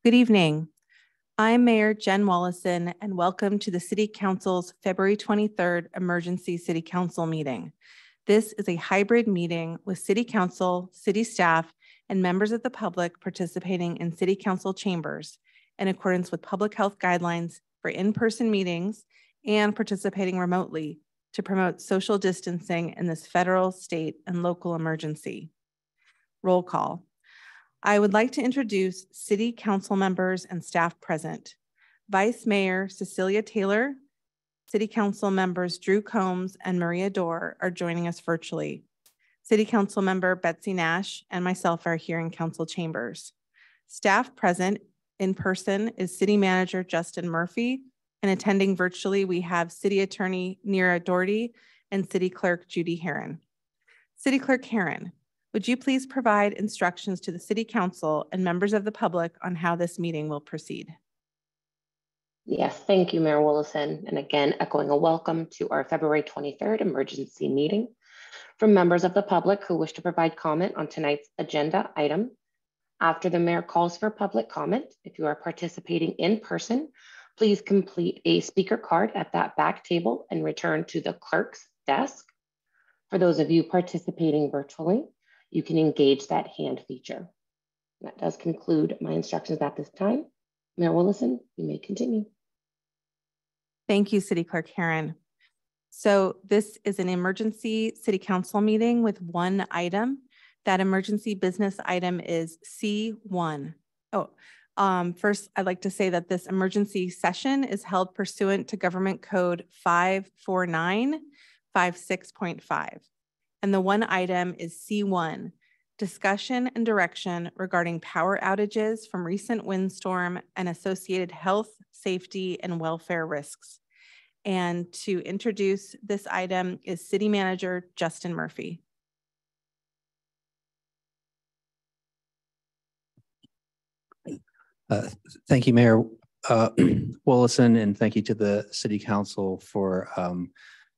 Good evening. I'm Mayor Jen Wallison, and welcome to the City Council's February 23rd Emergency City Council meeting. This is a hybrid meeting with City Council, city staff, and members of the public participating in City Council chambers in accordance with public health guidelines for in-person meetings and participating remotely to promote social distancing in this federal, state, and local emergency. Roll call. I would like to introduce City Council members and staff present. Vice Mayor Cecilia Taylor, City Council members Drew Combs and Maria Dorr are joining us virtually. City Council member Betsy Nash and myself are here in Council chambers. Staff present in person is City Manager Justin Murphy, and attending virtually we have City Attorney Neera Doherty and City Clerk Judy Heron. City Clerk Heron, would you please provide instructions to the City Council and members of the public on how this meeting will proceed? Yes, thank you, Mayor Willison. And again, echoing a welcome to our February 23rd emergency meeting. From members of the public who wish to provide comment on tonight's agenda item, after the mayor calls for public comment, if you are participating in person, please complete a speaker card at that back table and return to the clerk's desk. For those of you participating virtually, you can engage that hand feature. That does conclude my instructions at this time. Mayor Willison, you may continue. Thank you, City Clerk Heron. So this is an emergency City Council meeting with one item. That emergency business item is C1. First, I'd like to say that this emergency session is held pursuant to Government Code 54956.5. And the one item is C1, discussion and direction regarding power outages from recent windstorm and associated health, safety, and welfare risks. And to introduce this item is City Manager Justin Murphy. Thank you, Mayor Willison, and thank you to the City Council for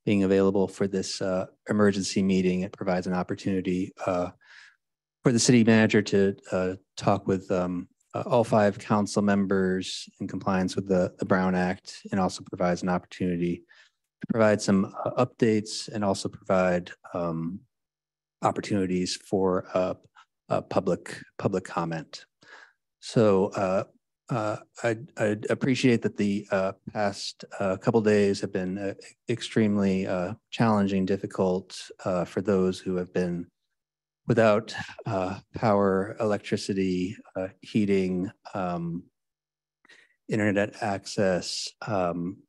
being available for this emergency meeting. It provides an opportunity for the city manager to talk with all 5 council members in compliance with the Brown Act, and also provides an opportunity to provide some updates and also provide opportunities for public comment. So I'd appreciate that the past couple days have been extremely challenging, difficult for those who have been without power, electricity, heating, internet access,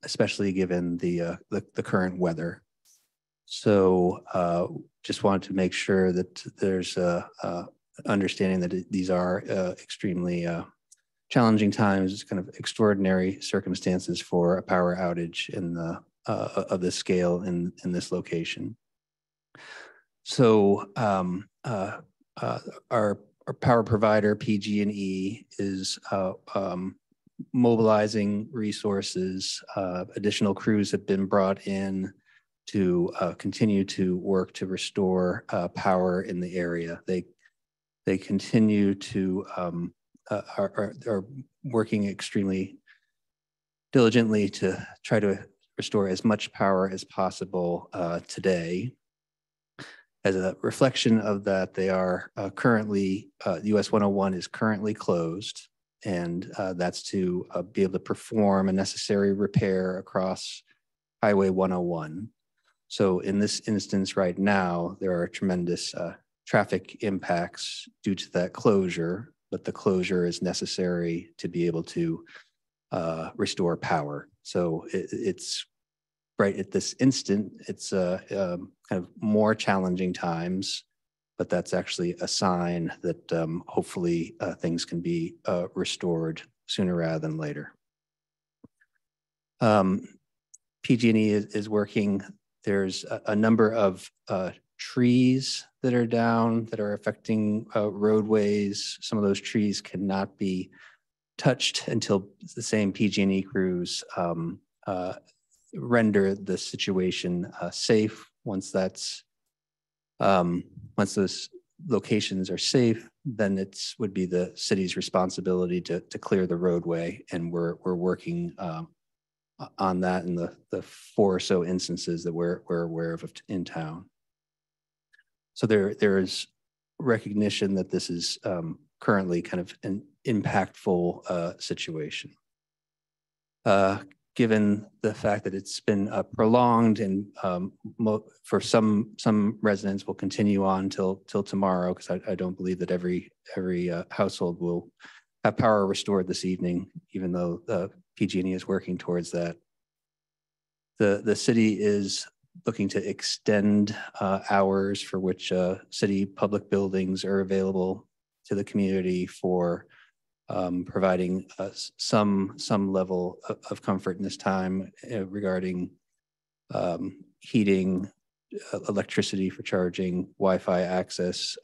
especially given the current weather. So just wanted to make sure that there's understanding that these are extremely challenging times, kind of extraordinary circumstances for a power outage in the of this scale in this location. So our power provider PG&E is mobilizing resources. Additional crews have been brought in to continue to work to restore power in the area. They continue to are working extremely diligently to try to restore as much power as possible today. As a reflection of that, they are currently, US 101 is currently closed, and that's to be able to perform a necessary repair across Highway 101. So in this instance right now, there are tremendous traffic impacts due to that closure, but the closure is necessary to be able to restore power. So it's right at this instant, it's kind of more challenging times, but that's actually a sign that hopefully things can be restored sooner rather than later. PG&E is working. There's a number of trees that are down that are affecting roadways. Some of those trees cannot be touched until the same PG&E crews render the situation safe. Once those locations are safe, then would be the city's responsibility to clear the roadway, and we're working on that in the 4 or so instances that we're aware of in town. So there is recognition that this is currently kind of an impactful situation. Given the fact that it's been prolonged, and for some residents will continue on till tomorrow, because I don't believe that every household will have power restored this evening, even though PG&E is working towards that. The city is looking to extend hours for which city public buildings are available to the community for providing some level of comfort in this time regarding heating, electricity for charging, Wi-Fi access,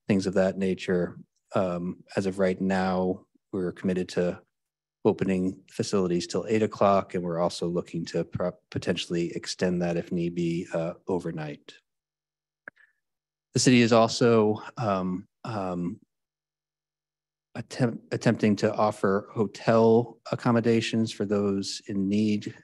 things of that nature. As of right now, we're committed to opening facilities till 8 o'clock, and we're also looking to potentially extend that if need be overnight. The city is also attempting to offer hotel accommodations for those in need.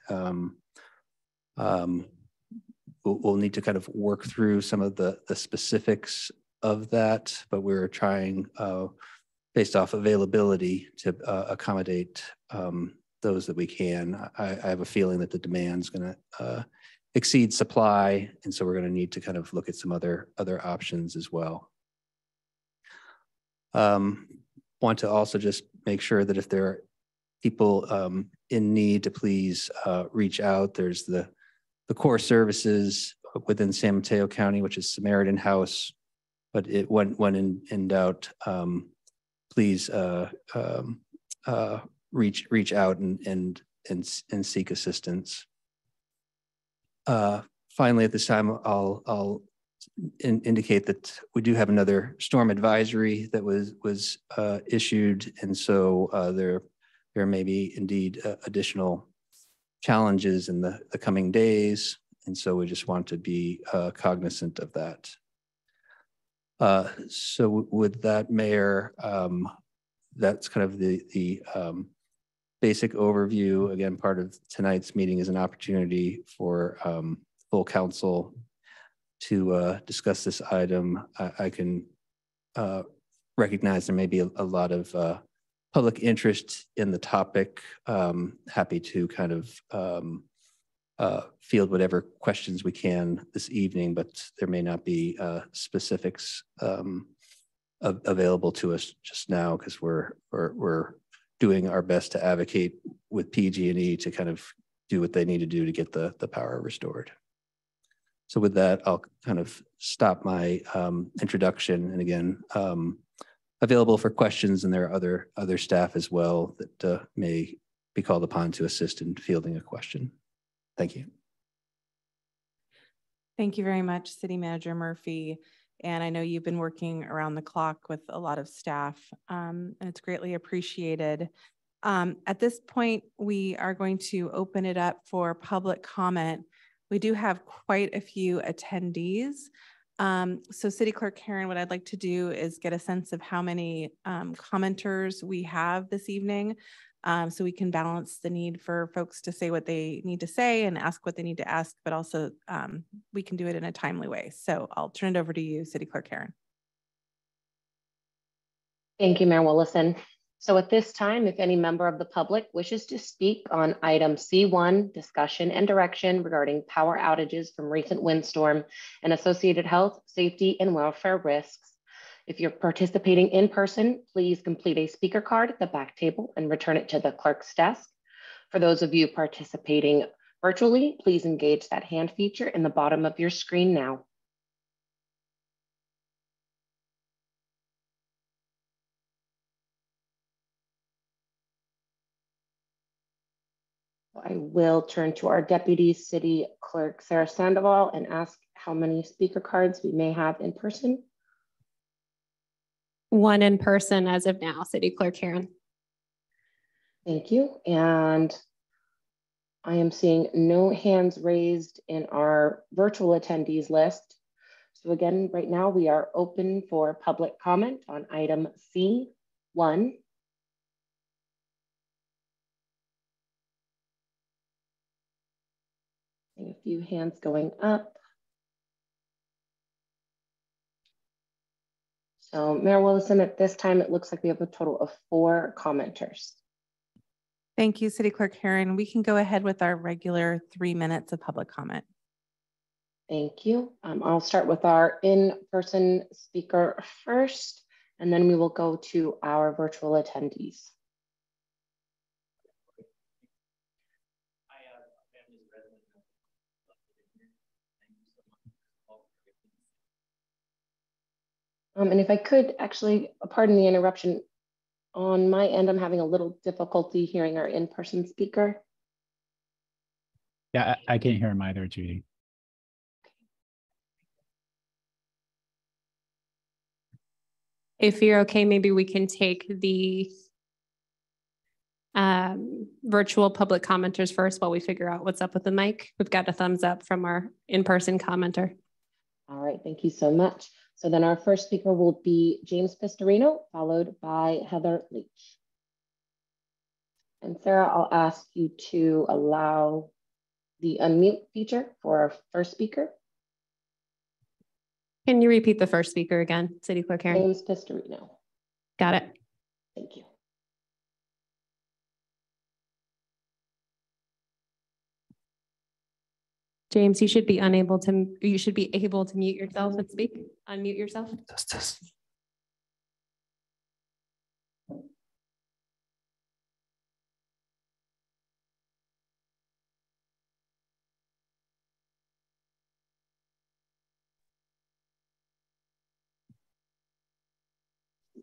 We'll need to kind of work through some of the specifics of that, but we're trying based off availability to accommodate those that we can. I have a feeling that the demand's going to exceed supply, and so we're going to need to kind of look at some other options as well. Want to also just make sure that if there are people in need, to please reach out. There's the core services within San Mateo County, which is Samaritan House, but when in doubt, please reach out and seek assistance. Finally, at this time, I'll indicate that we do have another storm advisory that was issued, and so there may be indeed additional challenges in the coming days, and so we just want to be cognizant of that. So with that, Mayor, that's kind of the basic overview. Again, part of tonight's meeting is an opportunity for full council to discuss this item. I can recognize there may be a lot of public interest in the topic. Happy to kind of field whatever questions we can this evening, but there may not be specifics available to us just now, because we're doing our best to advocate with PG&E to kind of do what they need to do to get the power restored. So with that, I'll kind of stop my introduction, and again, available for questions, and there are other staff as well that may be called upon to assist in fielding a question. Thank you. Thank you very much, City Manager Murphy. And I know you've been working around the clock with a lot of staff, and it's greatly appreciated. At this point, we are going to open it up for public comment. We do have quite a few attendees. So City Clerk Karen, what I'd like to do is get a sense of how many commenters we have this evening, so we can balance the need for folks to say what they need to say and ask what they need to ask, but also we can do it in a timely way. So I'll turn it over to you, City Clerk Karen. Thank you, Mayor Willison. So at this time, if any member of the public wishes to speak on item C1, discussion and direction regarding power outages from recent windstorm and associated health, safety, and welfare risks. If you're participating in person, please complete a speaker card at the back table and return it to the clerk's desk. For those of you participating virtually, please engage that hand feature in the bottom of your screen now. I will turn to our Deputy City Clerk, Sarah Sandoval, and ask how many speaker cards we may have in person. One in person as of now, City Clerk Karen. Thank you. And I am seeing no hands raised in our virtual attendees list. So again, right now we are open for public comment on item C1. And a few hands going up. So Mayor Willison, at this time, it looks like we have a total of 4 commenters. Thank you, City Clerk Herron. We can go ahead with our regular 3 minutes of public comment. Thank you. I'll start with our in-person speaker first, and then we will go to our virtual attendees. And if I could actually, pardon the interruption, on my end, I'm having a little difficulty hearing our in-person speaker. Yeah, I can't hear him either, Judy. If you're okay, maybe we can take the virtual public commenters first while we figure out what's up with the mic. We've got a thumbs up from our in-person commenter. All right, thank you so much. So then our first speaker will be James Pistorino, followed by Heather Leach. And Sarah, I'll ask you to allow the unmute feature for our first speaker. Can you repeat the first speaker again, City Clerk Herron? James Pistorino. Got it. Thank you. James, you should be able to mute yourself and speak. Unmute yourself.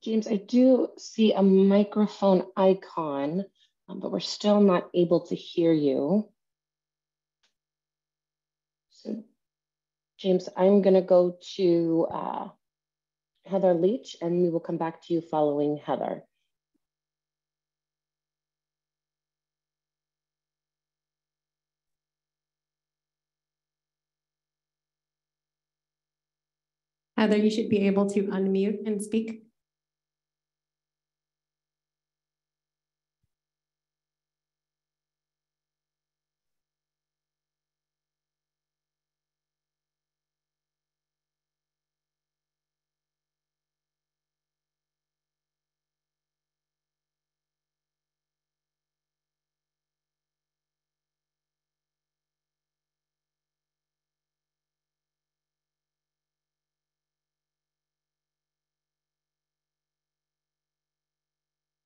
James, I do see a microphone icon, but we're still not able to hear you. So, James, I'm going to go to Heather Leach, and we will come back to you following Heather. Heather, you should be able to unmute and speak.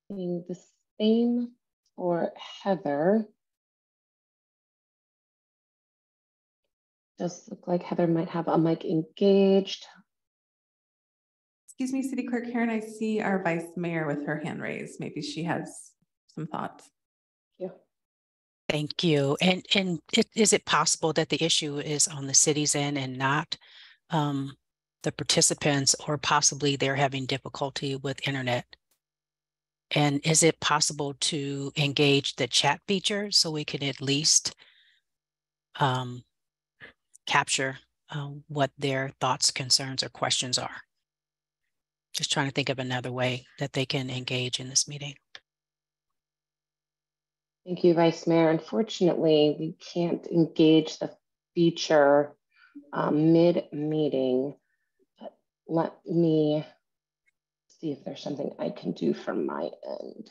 The same for Heather. Does look like Heather might have a mic engaged. Excuse me, City Clerk Herron, I see our Vice Mayor with her hand raised. Maybe she has some thoughts. Yeah. Thank you. And is it possible that the issue is on the city's end and not the participants, or possibly they're having difficulty with internet? And is it possible to engage the chat feature so we can at least capture what their thoughts, concerns, or questions are? Just trying to think of another way that they can engage in this meeting. Thank you, Vice Mayor. Unfortunately, we can't engage the feature mid-meeting. Let me see if there's something I can do from my end.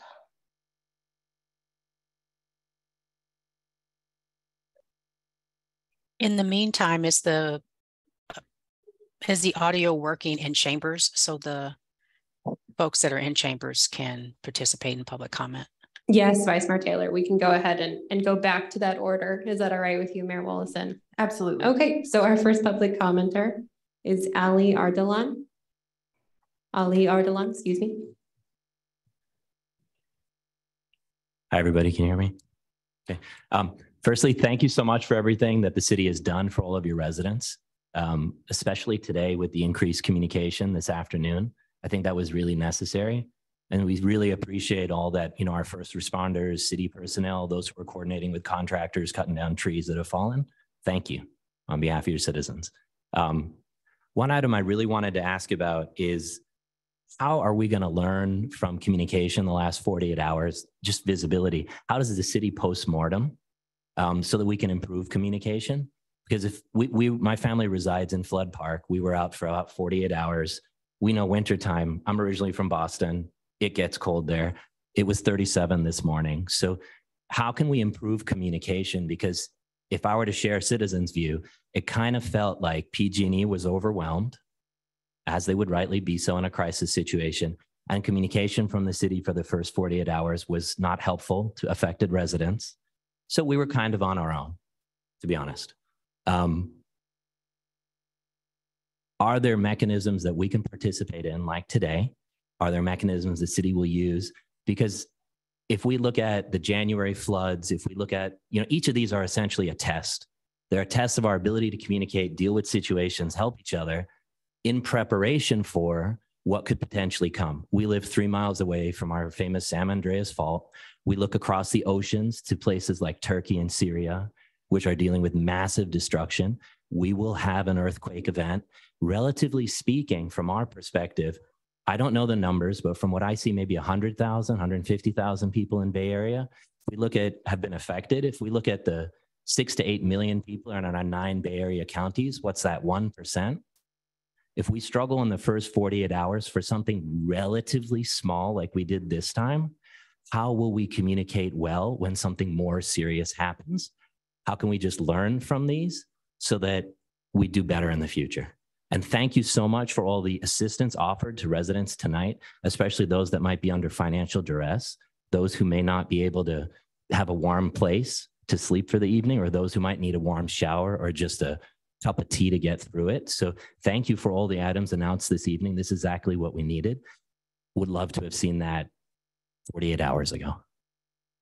In the meantime, is the audio working in chambers so the folks that are in chambers can participate in public comment? Yes, Vice Mayor Taylor, we can go ahead and go back to that order. Is that all right with you, Mayor Willison? Absolutely. Okay, so our first public commenter is Ali Ardalan. Ali Ardalan, excuse me. Hi, everybody. Can you hear me? Okay. Firstly, thank you so much for everything that the city has done for all of your residents, especially today with the increased communication this afternoon. I think that was really necessary. And we really appreciate all that, our first responders, city personnel, those who are coordinating with contractors, cutting down trees that have fallen. Thank you on behalf of your citizens. One item I really wanted to ask about is how are we going to learn from communication the last 48 hours, just visibility? How does the city postmortem so that we can improve communication? Because if my family resides in Flood Park, we were out for about 48 hours. We know wintertime. I'm originally from Boston. It gets cold there. It was 37 this morning. So how can we improve communication? Because if I were to share citizens' view, it kind of felt like PG&E was overwhelmed, as they would rightly be so in a crisis situation. And communication from the city for the first 48 hours was not helpful to affected residents. So we were kind of on our own, to be honest. Are there mechanisms that we can participate in, like today? Are there mechanisms the city will use? Because if we look at the January floods, if we look at, each of these are essentially a test. They're a test of our ability to communicate, deal with situations, help each other in preparation for what could potentially come. We live 3 miles away from our famous San Andreas Fault. We look across the oceans to places like Turkey and Syria, which are dealing with massive destruction. We will have an earthquake event. Relatively speaking, from our perspective, I don't know the numbers, but from what I see, maybe 100,000, 150,000 people in Bay Area. We look at have been affected. If we look at the 6 to 8 million people in our 9 Bay Area counties, what's that, 1%? If we struggle in the first 48 hours for something relatively small like we did this time, how will we communicate well when something more serious happens? How can we just learn from these so that we do better in the future? And thank you so much for all the assistance offered to residents tonight, especially those that might be under financial duress, those who may not be able to have a warm place to sleep for the evening, or those who might need a warm shower or just a cup of tea to get through it. So thank you for all the items announced this evening. This is exactly what we needed. Would love to have seen that 48 hours ago.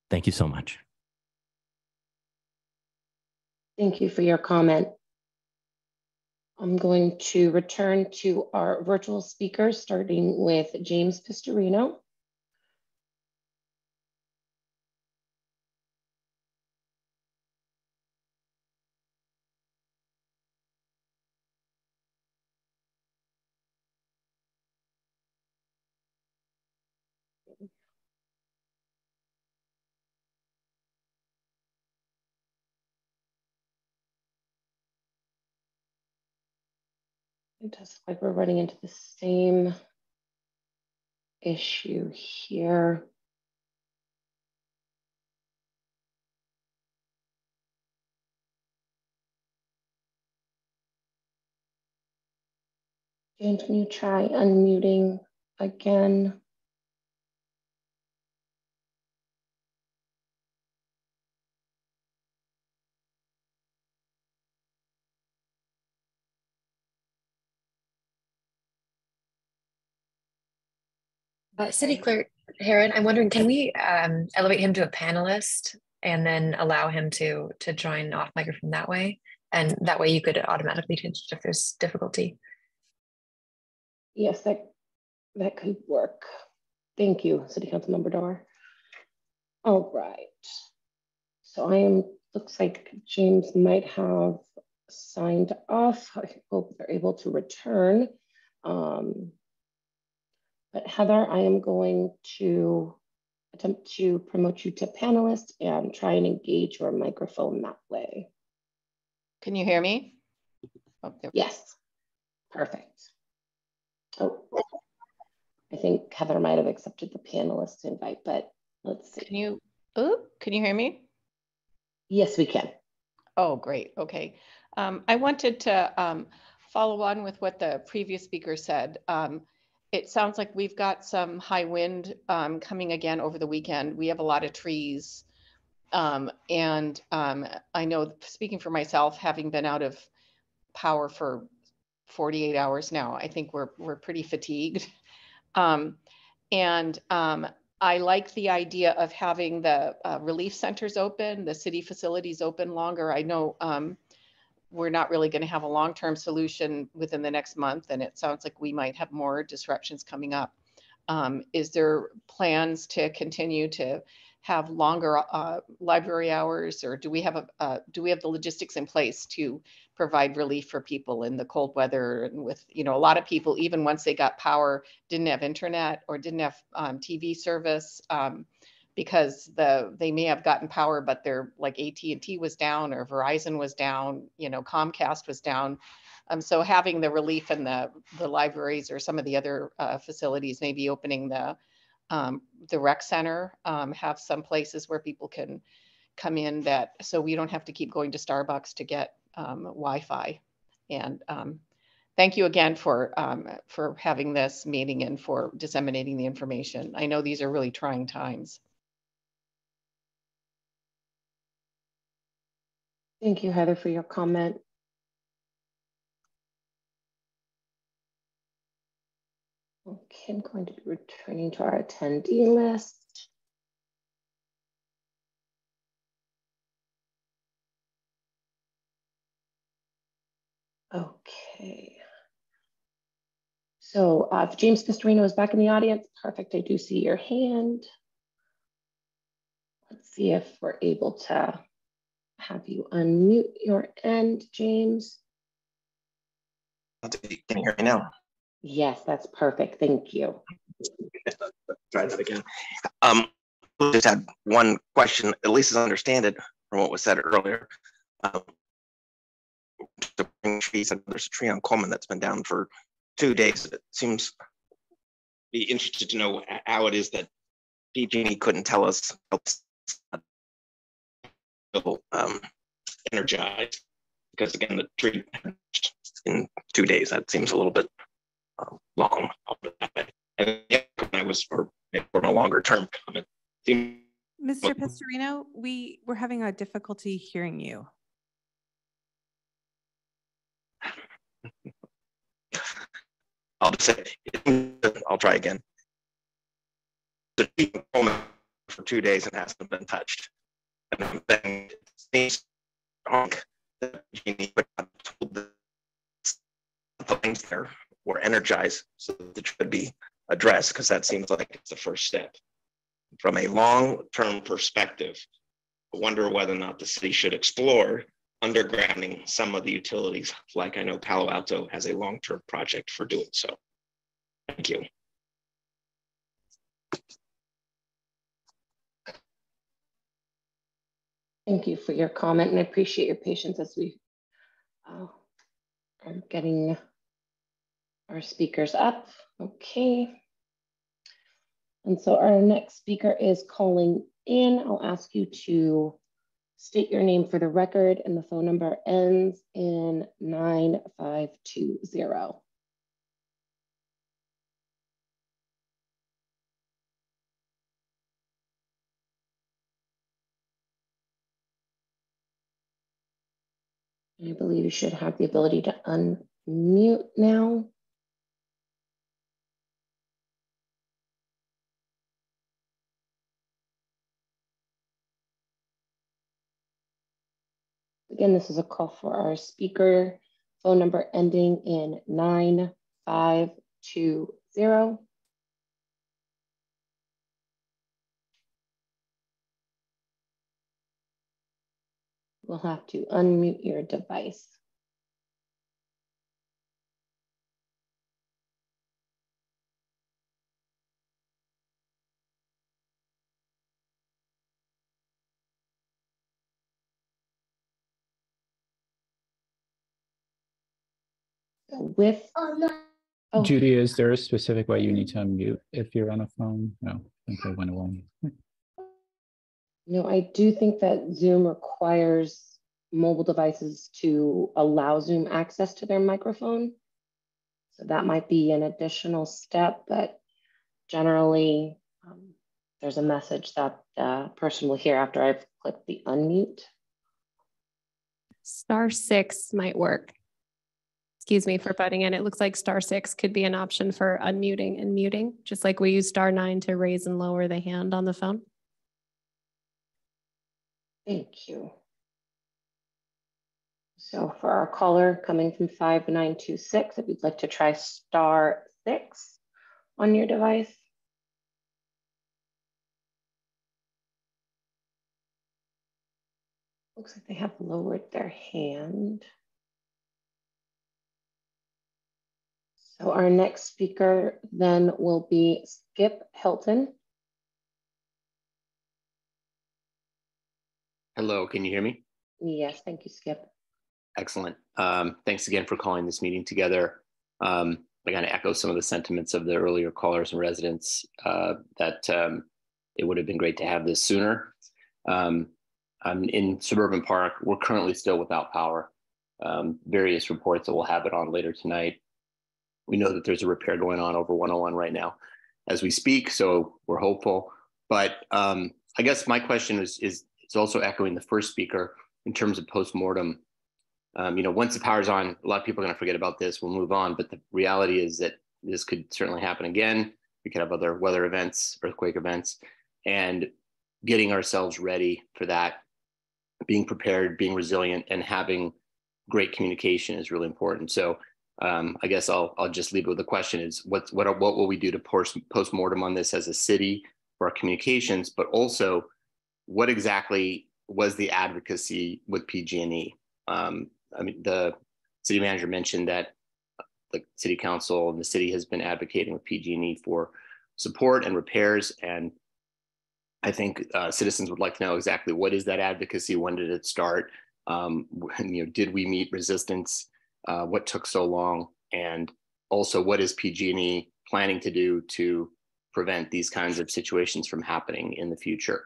Thank you so much. Thank you for your comment. I'm going to return to our virtual speakers, starting with James Pistorino. It does look like we're running into the same issue here. James, can you try unmuting again? City Clerk Heron, I'm wondering, can we elevate him to a panelist and then allow him to join off microphone that way? And that way you could automatically change if there's difficulty. Yes, that could work. Thank you, City Council Member Doar. All right. So looks like James might have signed off. I hope they're able to return. But Heather, I am going to attempt to promote you to panelist and try and engage your microphone that way. Can you hear me? Oh, yes, perfect. Oh, I think Heather might have accepted the panelist invite, but let's see. Can you hear me? Yes, we can. Oh, great. Okay. I wanted to follow on with what the previous speaker said. It sounds like we've got some high wind coming again over the weekend. We have a lot of trees. And I know, speaking for myself, having been out of power for 48 hours now, I think we're pretty fatigued. I like the idea of having the relief centers open, the city facilities open longer. I know we're not really going to have a long-term solution within the next month, and it sounds like we might have more disruptions coming up. Is there plans to continue to have longer library hours, or do we have the logistics in place to provide relief for people in the cold weather? And with, a lot of people, even once they got power, didn't have internet or didn't have TV service because they may have gotten power, but their like AT&T was down or Verizon was down, Comcast was down. So having the relief in the libraries or some of the other facilities, maybe opening the rec center, have some places where people can come in so we don't have to keep going to Starbucks to get Wi-Fi. And thank you again for having this meeting and for disseminating the information. I know these are really trying times. Thank you, Heather, for your comment. Okay, I'm going to be returning to our attendee list. Okay. So if James Pistorino is back in the audience, perfect. I do see your hand. Let's see if we're able to have you unmute your end, James. Can you hear me now? Yes, that's perfect. Thank you. Try that again. Just had one question, at least as I understand it from what was said earlier. To bring trees, there's a tree on Coleman that's been down for 2 days. It seems be interested to know how it is that PG&E couldn't tell us energized, because again, the tree in 2 days, that seems a little bit long. And I was for a longer term comment. Mr. Pistorino, we're having a difficulty hearing you. I'll just say, I'll try again. The tree for 2 days and hasn't been touched. And then it seems that the things there were energized, so that it should be addressed, because that seems like it's the first step. From a long-term perspective, I wonder whether or not the city should explore undergrounding some of the utilities, like I know Palo Alto has a long-term project for doing so. Thank you. Thank you for your comment, and I appreciate your patience as we are getting our speakers up. Okay. And so our next speaker is calling in. I'll ask you to state your name for the record, and the phone number ends in 9520. I believe you should have the ability to unmute now. Again, this is a call for our speaker, phone number ending in 9520. We'll have to unmute your device. With Judy, is there a specific way you need to unmute if you're on a phone? No, I think I went away. No, I do think that Zoom requires mobile devices to allow Zoom access to their microphone. So that might be an additional step, but generally there's a message that the person will hear after I've clicked the unmute. *6 might work. Excuse me for butting in. It looks like *6 could be an option for unmuting and muting, just like we use *9 to raise and lower the hand on the phone. Thank you. So for our caller coming from 5926, if you'd like to try *6 on your device. Looks like they have lowered their hand. So our next speaker then will be Skip Hilton. Hello, can you hear me? Yes, thank you, Skip. Excellent. Thanks again for calling this meeting together. I kind of echo some of the sentiments of the earlier callers and residents that it would have been great to have this sooner. I'm in Suburban Park. We're currently still without power. Various reports that we'll have it on later tonight. We know that there's a repair going on over 101 right now as we speak, so we're hopeful. But I guess my question is also echoing the first speaker in terms of postmortem. Once the power's on, a lot of people are going to forget about this. We'll move on. But the reality is that this could certainly happen again. We could have other weather events, earthquake events, and getting ourselves ready for that, being prepared, being resilient, and having great communication is really important. So I guess I'll just leave it with the question: is what will we do to postmortem on this as a city for our communications, but also what exactly was the advocacy with PG&E? The city manager mentioned that the city council and the city has been advocating with PG&E for support and repairs. And I think citizens would like to know exactly what is that advocacy? When did it start? Did we meet resistance? What took so long? And also, what is PG&E planning to do to prevent these kinds of situations from happening in the future?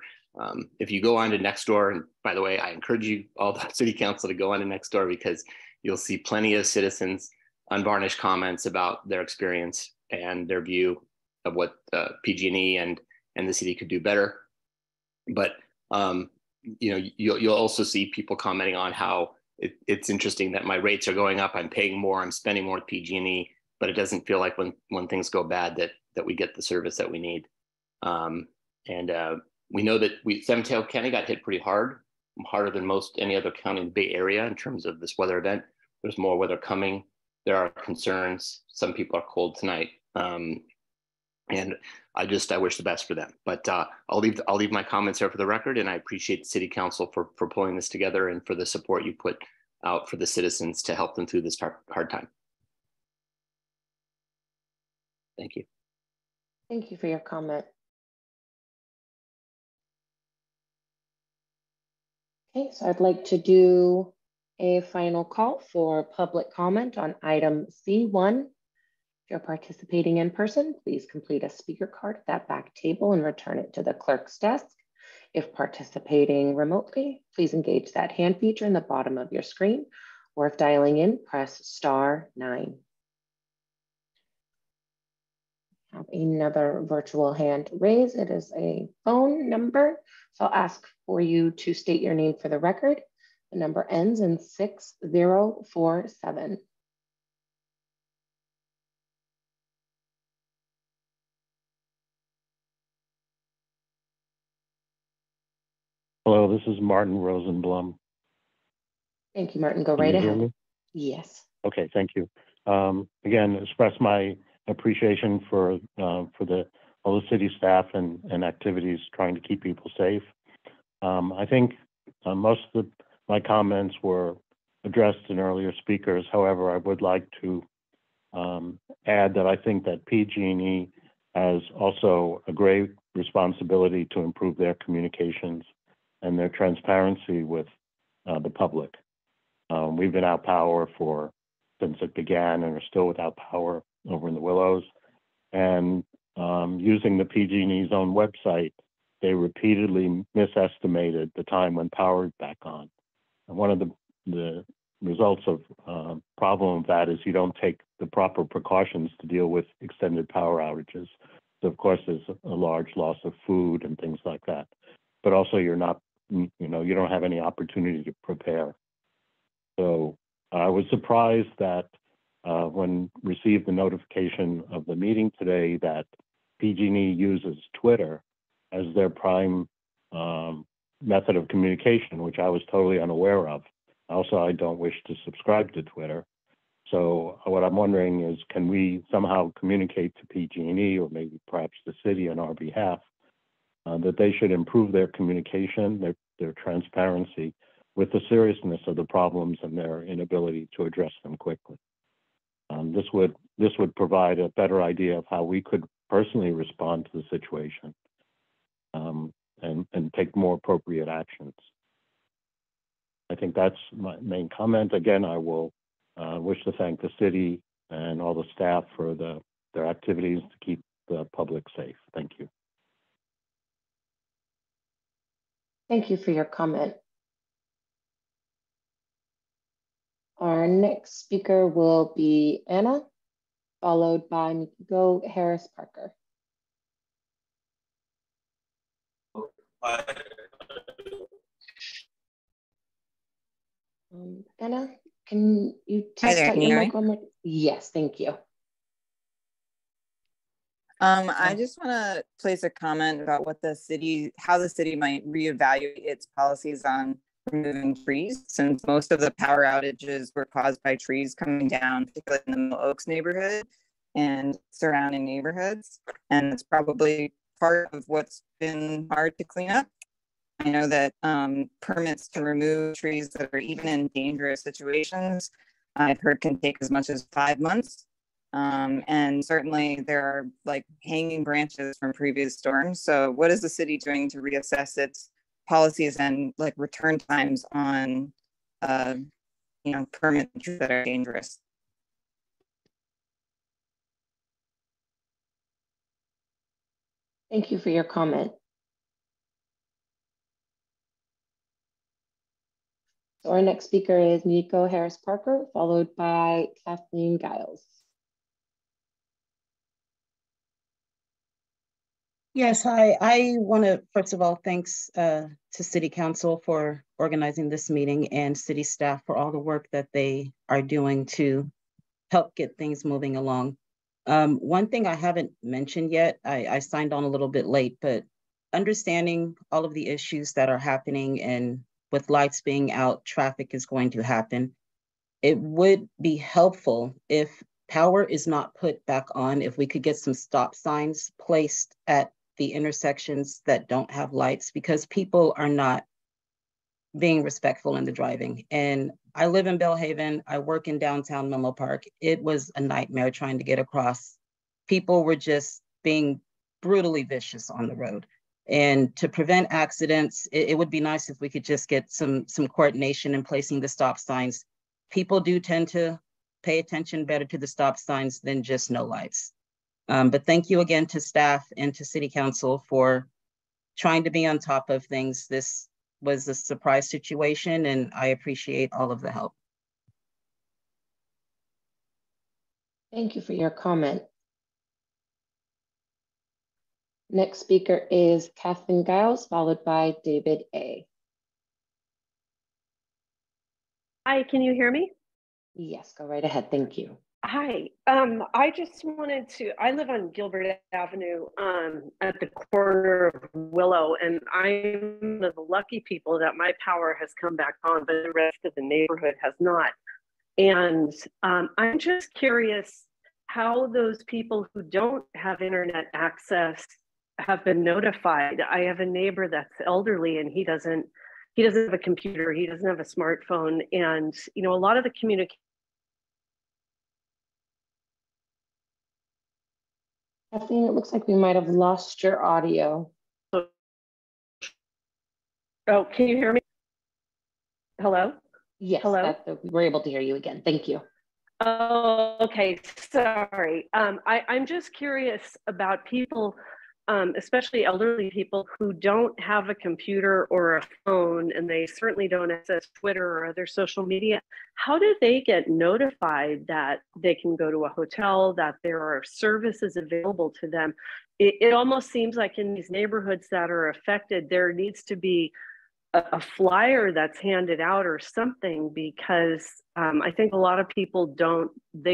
If you go on to Nextdoor, and by the way, I encourage you, all the city council, to go on to Nextdoor, because you'll see plenty of citizens' unvarnished comments about their experience and their view of what PG&E and the city could do better. But you'll also see people commenting on how it's interesting that my rates are going up, I'm paying more, I'm spending more with PG&E, but it doesn't feel like when things go bad that we get the service that we need. We know that San Mateo County got hit pretty hard, harder than most any other county in the Bay Area in terms of this weather event. There's more weather coming. There are concerns. Some people are cold tonight. And I wish the best for them. But I'll leave my comments there for the record, and I appreciate the city council for pulling this together and for the support you put out for the citizens to help them through this hard time. Thank you. Thank you for your comment. Okay, so I'd like to do a final call for public comment on item C1. If you're participating in person, please complete a speaker card at that back table and return it to the clerk's desk. If participating remotely, please engage that hand feature in the bottom of your screen, or if dialing in, press *9. Have another virtual hand raised. It is a phone number, so I'll ask for you to state your name for the record. The number ends in 6047. Hello, this is Martin Rosenblum. Thank you, Martin. Go right ahead. Yes. Okay, thank you. Again, express my appreciation for all the city staff and activities trying to keep people safe. I think most of my comments were addressed in earlier speakers. However, I would like to add that I think that PG&E has also a great responsibility to improve their communications and their transparency with the public. We've been out power since it began and are still without power over in the Willows. And using the PG&E's own website, they repeatedly misestimated the time when power is back on. And one of the results of problem of that is you don't take the proper precautions to deal with extended power outages. So of course, there's a large loss of food and things like that. But also you don't have any opportunity to prepare. So I was surprised that when received the notification of the meeting today that PG&E uses Twitter as their prime method of communication, which I was totally unaware of. Also, I don't wish to subscribe to Twitter. So what I'm wondering is, can we somehow communicate to PG&E, or maybe perhaps the city on our behalf, that they should improve their communication, their transparency with the seriousness of the problems and their inability to address them quickly. This would provide a better idea of how we could personally respond to the situation and take more appropriate actions. I think that's my main comment. Again, I will wish to thank the city and all the staff for their activities to keep the public safe. Thank you. Thank you for your comment. Our next speaker will be Anna, followed by Mikiko Harris Parker. Anna, can you test out your mic one more? Yes, thank you. I just want to place a comment about what how the city might reevaluate its policies on removing trees, since most of the power outages were caused by trees coming down, particularly in the Mill Oaks neighborhood and surrounding neighborhoods. And it's probably part of what's been hard to clean up. I know that permits to remove trees that are even in dangerous situations, I've heard can take as much as 5 months. And certainly there are like hanging branches from previous storms. So what is the city doing to reassess its policies and like return times on, permits that are dangerous? Thank you for your comment. So our next speaker is Nico Harris Parker, followed by Kathleen Giles. Yes, hi. I want to, first of all, thanks to City Council for organizing this meeting and city staff for all the work that they are doing to help get things moving along. One thing I haven't mentioned yet, I signed on a little bit late, but understanding all of the issues that are happening and with lights being out, traffic is going to happen. It would be helpful if power is not put back on, if we could get some stop signs placed at the intersections that don't have lights, because people are not being respectful in the driving. And I live in Belhaven. I work in downtown Menlo Park. It was a nightmare trying to get across. People were just being brutally vicious on the road. And to prevent accidents, it would be nice if we could just get some coordination in placing the stop signs. People do tend to pay attention better to the stop signs than just no lights. But thank you again to staff and to City Council for trying to be on top of things. This was a surprise situation, and I appreciate all of the help. Thank you for your comment. Next speaker is Kathleen Giles, followed by David A. Hi, can you hear me? Yes, go right ahead. Thank you. Hi, I just wanted to, I live on Gilbert Avenue at the corner of Willow, and I'm one of the lucky people that my power has come back on, but the rest of the neighborhood has not. And I'm just curious how those people who don't have internet access have been notified. I have a neighbor that's elderly and he doesn't have a computer, he doesn't have a smartphone, and a lot of the communication. Kathleen, it looks like we might have lost your audio. Oh, can you hear me? Hello? Yes, hello? We were able to hear you again. Thank you. Oh, okay, sorry. I'm just curious about people, especially elderly people who don't have a computer or a phone, and they certainly don't access Twitter or other social media. How do they get notified that they can go to a hotel, that there are services available to them? It almost seems like in these neighborhoods that are affected, there needs to be a flyer that's handed out or something, because I think a lot of people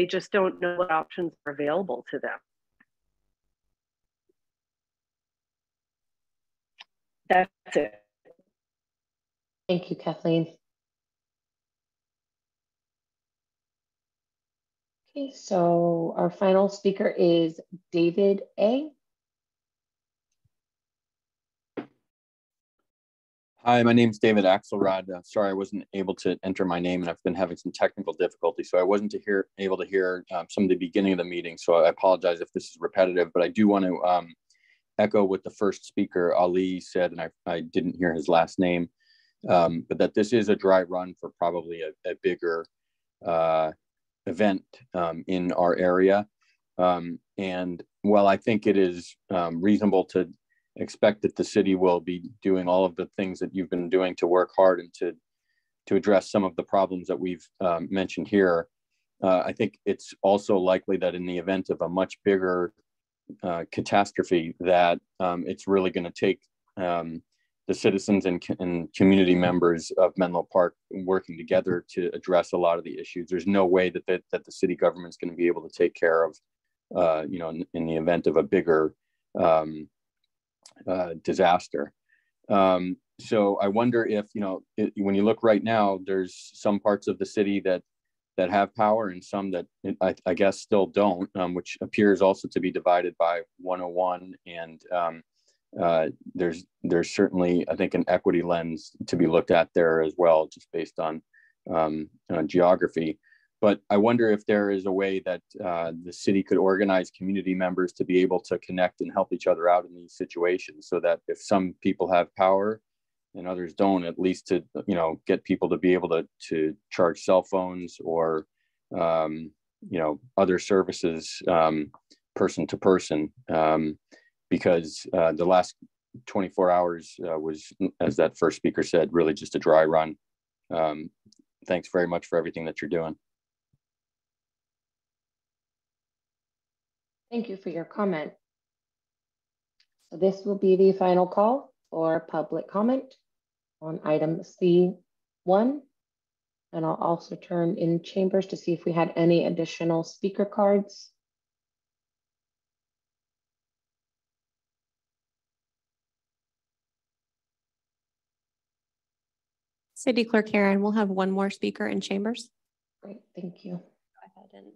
just don't know what options are available to them. That's it. Thank you, Kathleen. Okay, so our final speaker is David A. Hi, my name's David Axelrod. Sorry, I wasn't able to enter my name, and I've been having some technical difficulties, so I wasn't able to hear some of the beginning of the meeting. So I apologize if this is repetitive, but I do want to echo what the first speaker, Ali, said, and I didn't hear his last name, but that this is a dry run for probably a bigger event in our area. And while I think it is reasonable to expect that the city will be doing all of the things that you've been doing to work hard and to address some of the problems that we've mentioned here, I think it's also likely that in the event of a much bigger catastrophe, that it's really going to take the citizens and community members of Menlo Park working together to address a lot of the issues. There's no way that the city government is going to be able to take care of, in the event of a bigger disaster. So I wonder if, when you look right now, there's some parts of the city that have power and some that I guess still don't, which appears also to be divided by 101. And there's certainly, I think, an equity lens to be looked at there as well, just based on geography. But I wonder if there is a way that the city could organize community members to be able to connect and help each other out in these situations, so that if some people have power and others don't, at least to get people to be able to charge cell phones or other services person to person, because the last 24 hours was, as that first speaker said, really just a dry run. Thanks very much for everything that you're doing. Thank you for your comment. So this will be the final call for public comment on item C1. And I'll also turn in chambers to see if we had any additional speaker cards. City Clerk Karen, we'll have one more speaker in chambers. Great, thank you. Go ahead and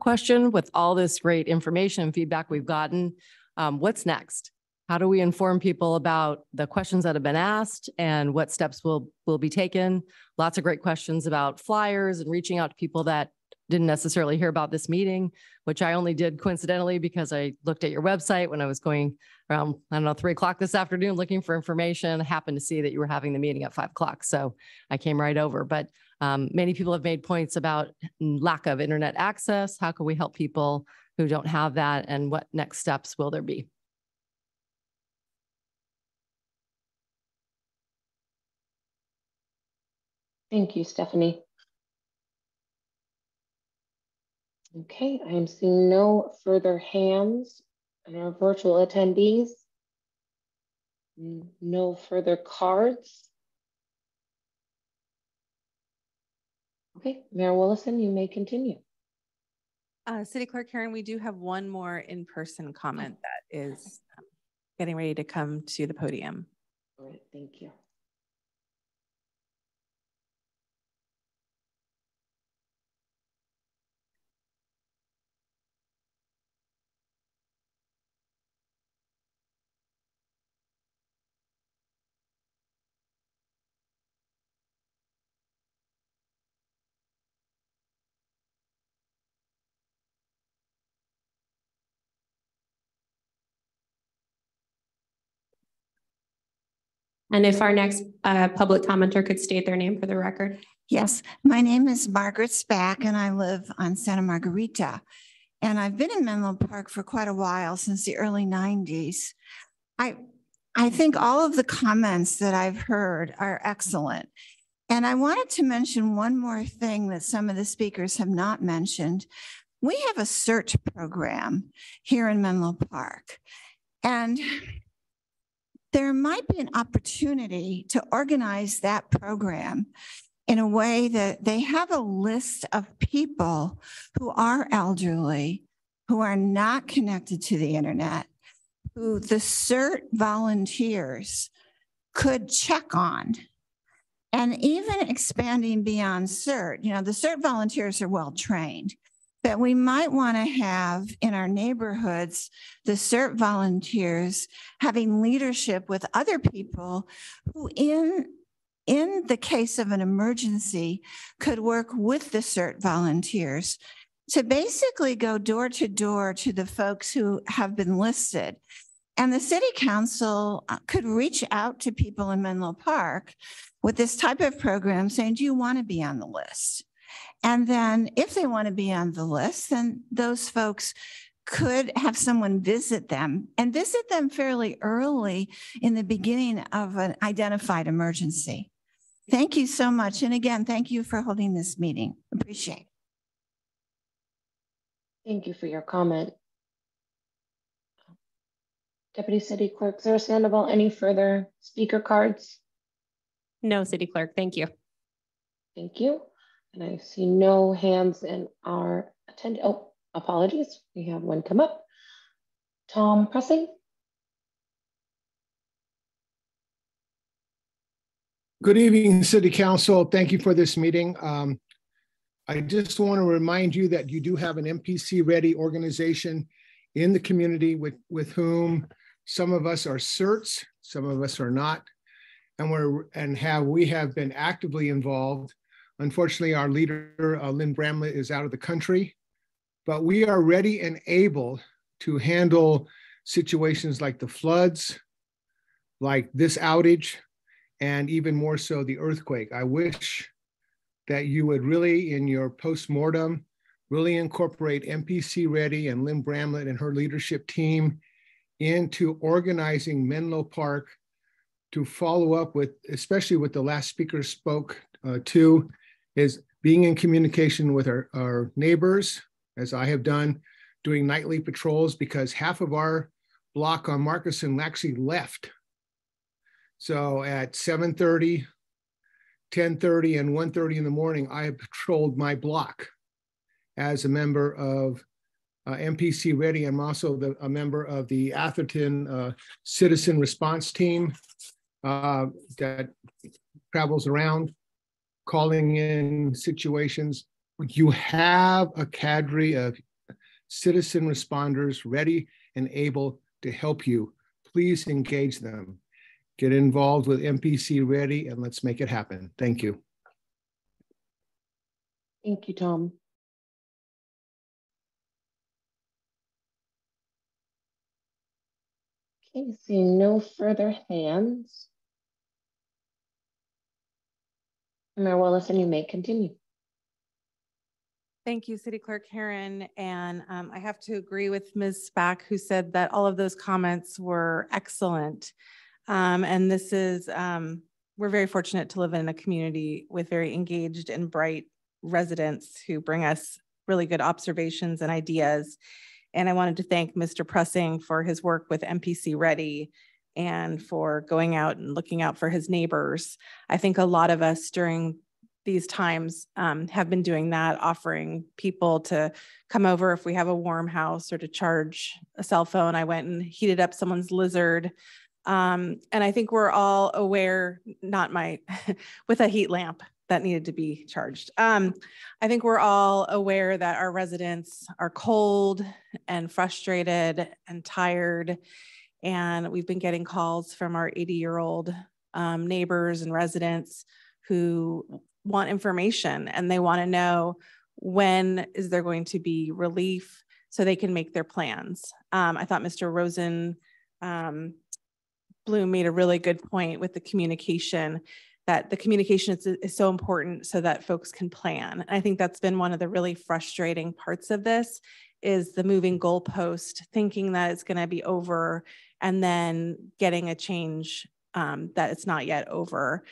question, with all this great information and feedback we've gotten, what's next? How do we inform people about the questions that have been asked and what steps will be taken? Lots of great questions about flyers and reaching out to people that didn't necessarily hear about this meeting, which I only did coincidentally because I looked at your website when I was going around, 3 o'clock this afternoon looking for information. I happened to see that you were having the meeting at 5 o'clock. So I came right over. But many people have made points about lack of internet access. How can we help people who don't have that, and what next steps will there be? Thank you, Stephanie. Okay, I am seeing no further hands in our virtual attendees. No further cards. Okay, Mayor Willison, you may continue. City Clerk Karen, we do have one more in-person comment that is getting ready to come to the podium. All right, thank you. And if our next public commenter could state their name for the record. Yes, my name is Margaret Spack and I live on Santa Margarita. And I've been in Menlo Park for quite a while, since the early 90s. I think all of the comments that I've heard are excellent. And I wanted to mention one more thing that some of the speakers have not mentioned. We have a CERT program here in Menlo Park. And there might be an opportunity to organize that program in a way that they have a list of people who are elderly, who are not connected to the internet, who the CERT volunteers could check on. And even expanding beyond CERT, the CERT volunteers are well trained, that we might want to have in our neighborhoods the CERT volunteers having leadership with other people who in the case of an emergency could work with the CERT volunteers to basically go door to door to the folks who have been listed. And the city council could reach out to people in Menlo Park with this type of program saying, do you want to be on the list? And then if they want to be on the list, then those folks could have someone visit them and visit them fairly early in the beginning of an identified emergency. Thank you so much. And again, thank you for holding this meeting. Appreciate it. Thank you for your comment. Deputy City Clerk Sarah Sandoval, any further speaker cards? No, City Clerk, thank you. Thank you. And I see no hands in our attendee. Oh, apologies. We have one come up. Tom Pressing. Good evening, City Council. Thank you for this meeting. I just want to remind you that you do have an MPC Ready organization in the community with whom some of us are CERTs, some of us are not, and we have been actively involved. Unfortunately, our leader, Lynn Bramlett, is out of the country, but we are ready and able to handle situations like the floods, like this outage, and even more so the earthquake. I wish that you would really, in your postmortem, really incorporate MPC Ready and Lynn Bramlett and her leadership team into organizing Menlo Park to follow up with, especially what the last speaker spoke to, is being in communication with our neighbors, as I have done, doing nightly patrols, because half of our block on Markuson actually left. So at 7:30, 10:30, and 1:30 in the morning, I have patrolled my block as a member of MPC Ready. I'm also a member of the Atherton Citizen Response Team that travels around calling in situations. You have a cadre of citizen responders ready and able to help you. Please engage them. Get involved with MPC Ready and let's make it happen. Thank you. Thank you, Tom. Okay, seeing no further hands. Mayor Willison, you may continue. Thank you, City Clerk Herron. And I have to agree with Ms. Spack, who said that all of those comments were excellent. And this is, we're very fortunate to live in a community with very engaged and bright residents who bring us really good observations and ideas. And I wanted to thank Mr. Pressing for his work with MPC Ready and for going out and looking out for his neighbors. I think a lot of us during these times have been doing that, offering people to come over if we have a warm house or to charge a cell phone. I went and heated up someone's Lizard. And I think we're all aware, with a heat lamp that needed to be charged. I think we're all aware that our residents are cold and frustrated and tired. And we've been getting calls from our 80-year-old neighbors and residents who want information, and they want to know when is there going to be relief so they can make their plans. I thought Mr. Rosen Bloom made a really good point with the communication, that the communication is so important so that folks can plan. And I think that's been one of the really frustrating parts of this, is the moving goalpost, thinking that it's going to be over and then getting a change that it's not yet over.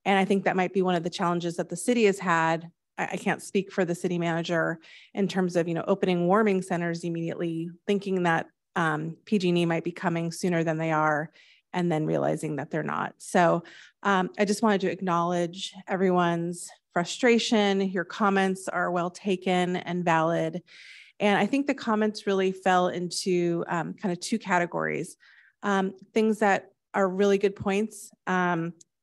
And I think that might be one of the challenges that the city has had. I can't speak for the city manager in terms of, opening warming centers immediately, thinking that PG&E might be coming sooner than they are, and then realizing that they're not. So I just wanted to acknowledge everyone's frustration. Your comments are well taken and valid. And I think the comments really fell into kind of two categories. Things that are really good points,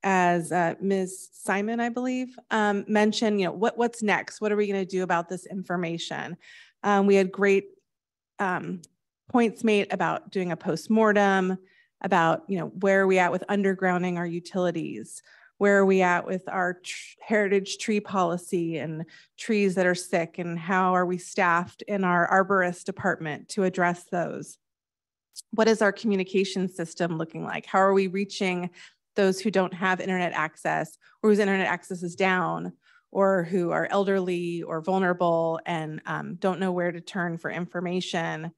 as Ms. Simon, I believe, mentioned, what's next? What are we going to do about this information? We had great points made about doing a postmortem, about where are we at with undergrounding our utilities, where are we at with our heritage tree policy and trees that are sick, and how are we staffed in our arborist department to address those? What is our communication system looking like? How are we reaching those who don't have internet access, or whose internet access is down, or who are elderly or vulnerable and don't know where to turn for information?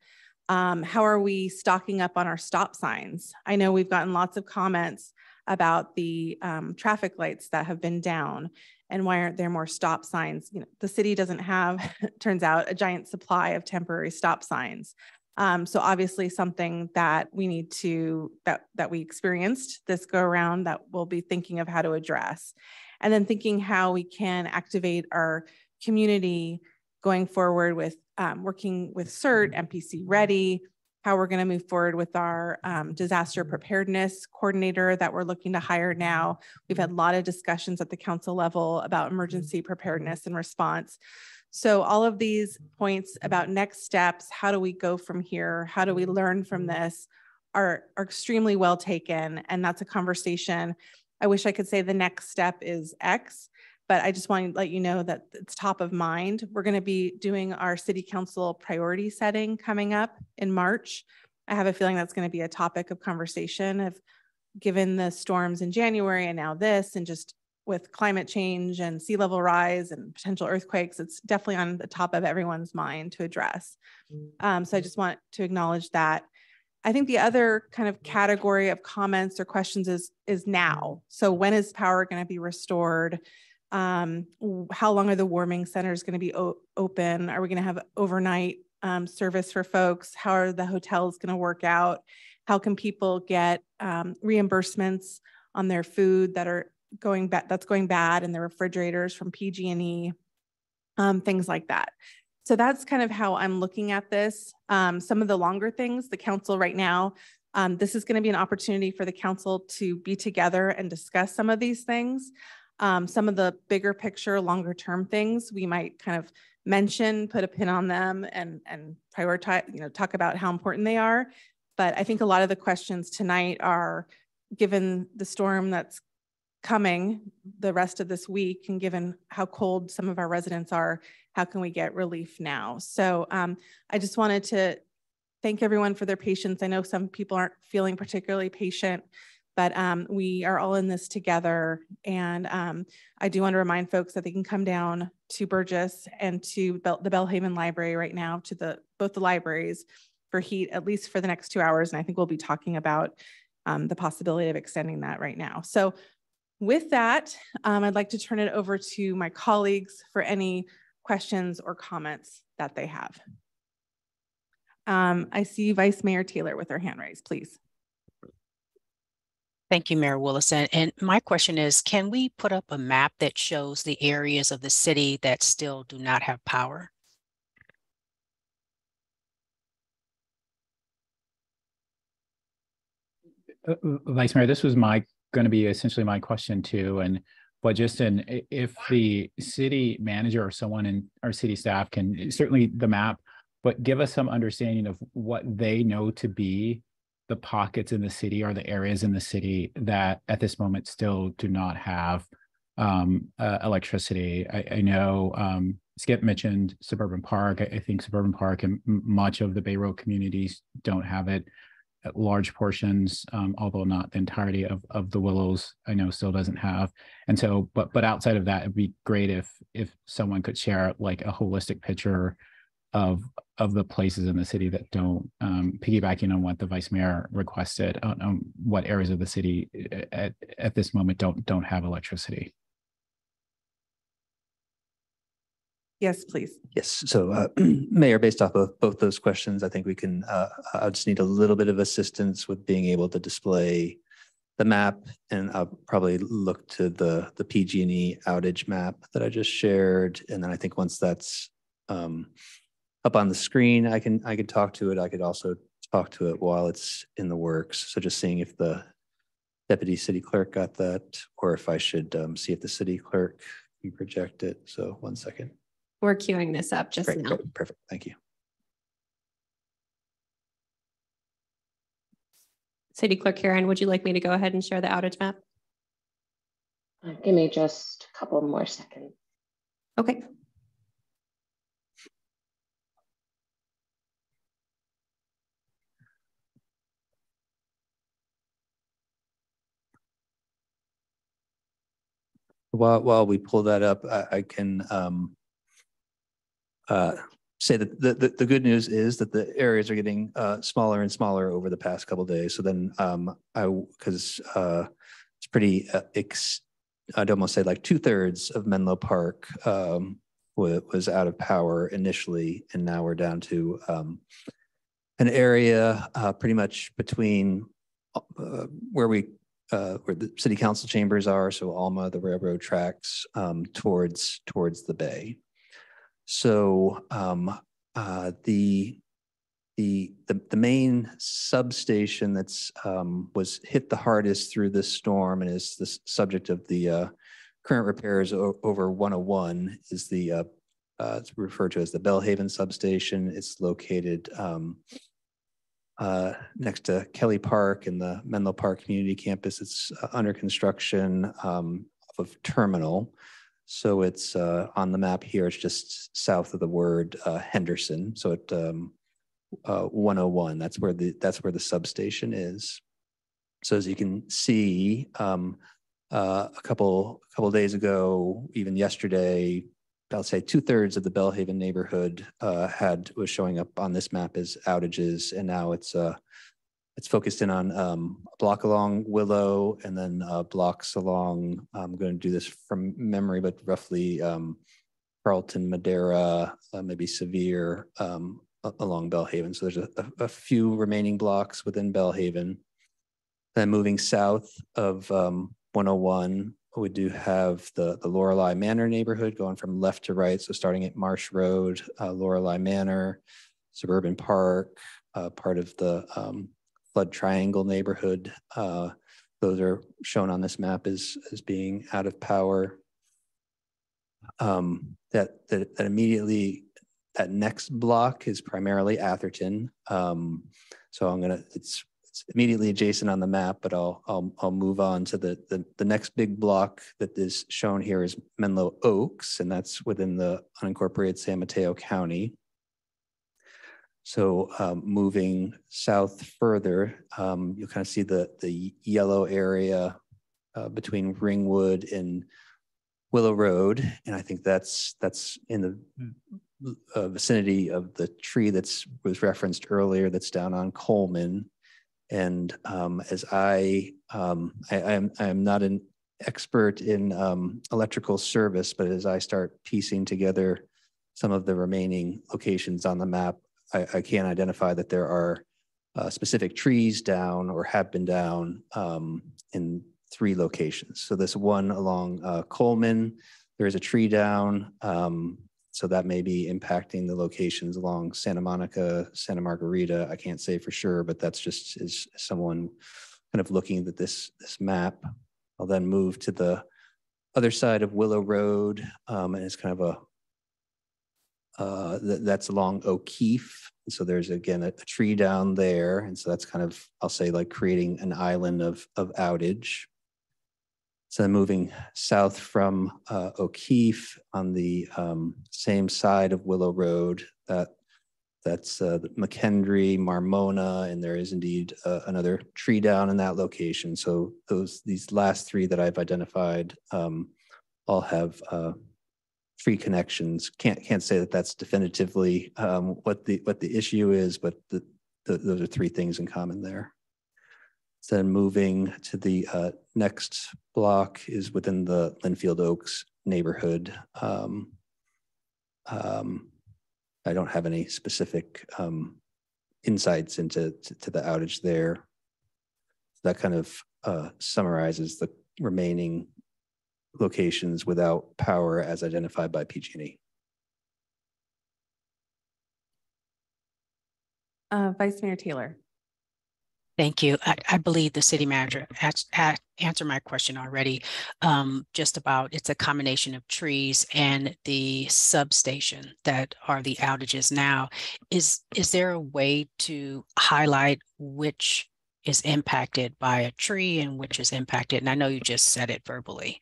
How are we stocking up on our stop signs? I know we've gotten lots of comments about the traffic lights that have been down, and why aren't there more stop signs? The city doesn't have, turns out, a giant supply of temporary stop signs. So obviously something that we need to, that we experienced this go around, that we'll be thinking of how to address. And then thinking how we can activate our community going forward with working with CERT, MPC Ready, how we're going to move forward with our disaster preparedness coordinator that we're looking to hire now. We've had a lot of discussions at the council level about emergency preparedness and response. So all of these points about next steps, how do we go from here? How do we learn from this are extremely well taken. And that's a conversation. I wish I could say the next step is X, but I just want to let you know that it's top of mind. We're going to be doing our city council priority setting coming up in March. I have a feeling that's going to be a topic of conversation, given the storms in January and now this, and just with climate change and sea level rise and potential earthquakes, it's definitely on the top of everyone's mind to address. So I just want to acknowledge that. I think the other kind of category of comments or questions is now. So when is power going to be restored? How long are the warming centers going to be open? Are we going to have overnight service for folks? How are the hotels going to work out? How can people get reimbursements on their food that's going bad in the refrigerators from PG&E, things like that. So that's kind of how I'm looking at this. Some of the longer things, the council right now, this is going to be an opportunity for the council to be together and discuss some of these things. Some of the bigger picture, longer term things we might kind of mention, put a pin on them, and prioritize, talk about how important they are. But I think a lot of the questions tonight are, given the storm that's coming the rest of this week, and given how cold some of our residents are, how can we get relief now? So I just wanted to thank everyone for their patience. I know some people aren't feeling particularly patient, but we are all in this together. And I do want to remind folks that they can come down to Burgess and to the Belhaven Library right now, to both the libraries, for heat, at least for the next 2 hours. And I think we'll be talking about the possibility of extending that right now. So with that, I'd like to turn it over to my colleagues for any questions or comments that they have. I see Vice Mayor Taylor with her hand raised, please. Thank you, Mayor Willison. And my question is, can we put up a map that shows the areas of the city that still do not have power? Vice Mayor, this was going to be essentially my question too. But just if the city manager or someone in our city staff can, certainly the map, but give us some understanding of what they know to be the pockets in the city or the areas in the city that at this moment still do not have electricity. I know Skip mentioned Suburban Park. I think Suburban Park and much of the Bay Road communities don't have it. At large portions, although not the entirety of the Willows, I know still doesn't have. And so, but outside of that, it'd be great if someone could share like a holistic picture of the places in the city that don't, piggybacking on what the Vice Mayor requested, on what areas of the city at this moment don't have electricity. Yes, please. Yes. So, Mayor, based off of both those questions, I think we can, I'll just need a little bit of assistance with being able to display the map, and I'll probably look to the PG&E outage map that I just shared. And then I think once that's up on the screen, I can talk to it. I could also talk to it while it's in the works. So just seeing if the Deputy City Clerk got that, or if I should see if the City Clerk can project it. So 1 second. We're queuing this up just Great, now. great, perfect. Thank you. City Clerk Karen, would you like me to go ahead and share the outage map? Give me just a couple more seconds. Okay. While we pull that up, I can say that the good news is that the areas are getting smaller and smaller over the past couple of days. So then because it's pretty, I'd almost say like 2/3 of Menlo Park was out of power initially, and now we're down to an area pretty much between where the city council chambers are, so Alma, the railroad tracks, towards the bay. So the main substation that's was hit the hardest through this storm and is the subject of the current repairs over 101 is the it's referred to as the Belhaven substation. It's located next to Kelly Park and the Menlo Park Community Campus. It's under construction off of Terminal. So it's on the map here, it's just south of the word Henderson. So at 101, that's where the substation is. So as you can see, a couple days ago, even yesterday, I'll say 2/3 of the Belhaven neighborhood was showing up on this map as outages, and now it's focused in on a block along Willow and then blocks along, I'm going to do this from memory, but roughly Carlton, Madera, maybe Sevier along Belhaven. So there's a few remaining blocks within Belhaven. Then moving south of 101, we do have the Lorelei Manor neighborhood going from left to right. So starting at Marsh Road, Lorelei Manor, Suburban Park, part of the Flood Triangle neighborhood. Those are shown on this map as being out of power. That immediately, that next block is primarily Atherton. So it's immediately adjacent on the map, but I'll move on to the next big block that is shown here is Menlo Oaks, and that's within the unincorporated San Mateo County. So moving south further, you'll kind of see the yellow area between Ringwood and Willow Road, and I think that's in the vicinity of the tree was referenced earlier that's down on Coleman. And as I am not an expert in electrical service, but as I start piecing together some of the remaining locations on the map, I can identify that there are specific trees down or have been down in 3 locations. So this one along Coleman, there is a tree down. So that may be impacting the locations along Santa Monica, Santa Margarita. I can't say for sure, but that's just as someone kind of looking at this map. I'll then move to the other side of Willow Road, and it's kind of that's along O'Keefe. So there's again a tree down there, and so that's kind of, I'll say, like creating an island of outage. So then moving south from O'Keefe on the same side of Willow Road, that's McKendree, Marmona, and there is indeed another tree down in that location. So these last 3 that I've identified all have tree connections. Can't say that that's definitively what the issue is, but those are 3 things in common there. So then moving to the next block is within the Linfield Oaks neighborhood. I don't have any specific insights into the outage there. That kind of summarizes the remaining locations without power as identified by PG&E. Vice Mayor Taylor. Thank you. I believe the city manager answered my question already, just about it's a combination of trees and the substation that are the outages now. Is there a way to highlight which is impacted by a tree and which is impacted? And I know you just said it verbally,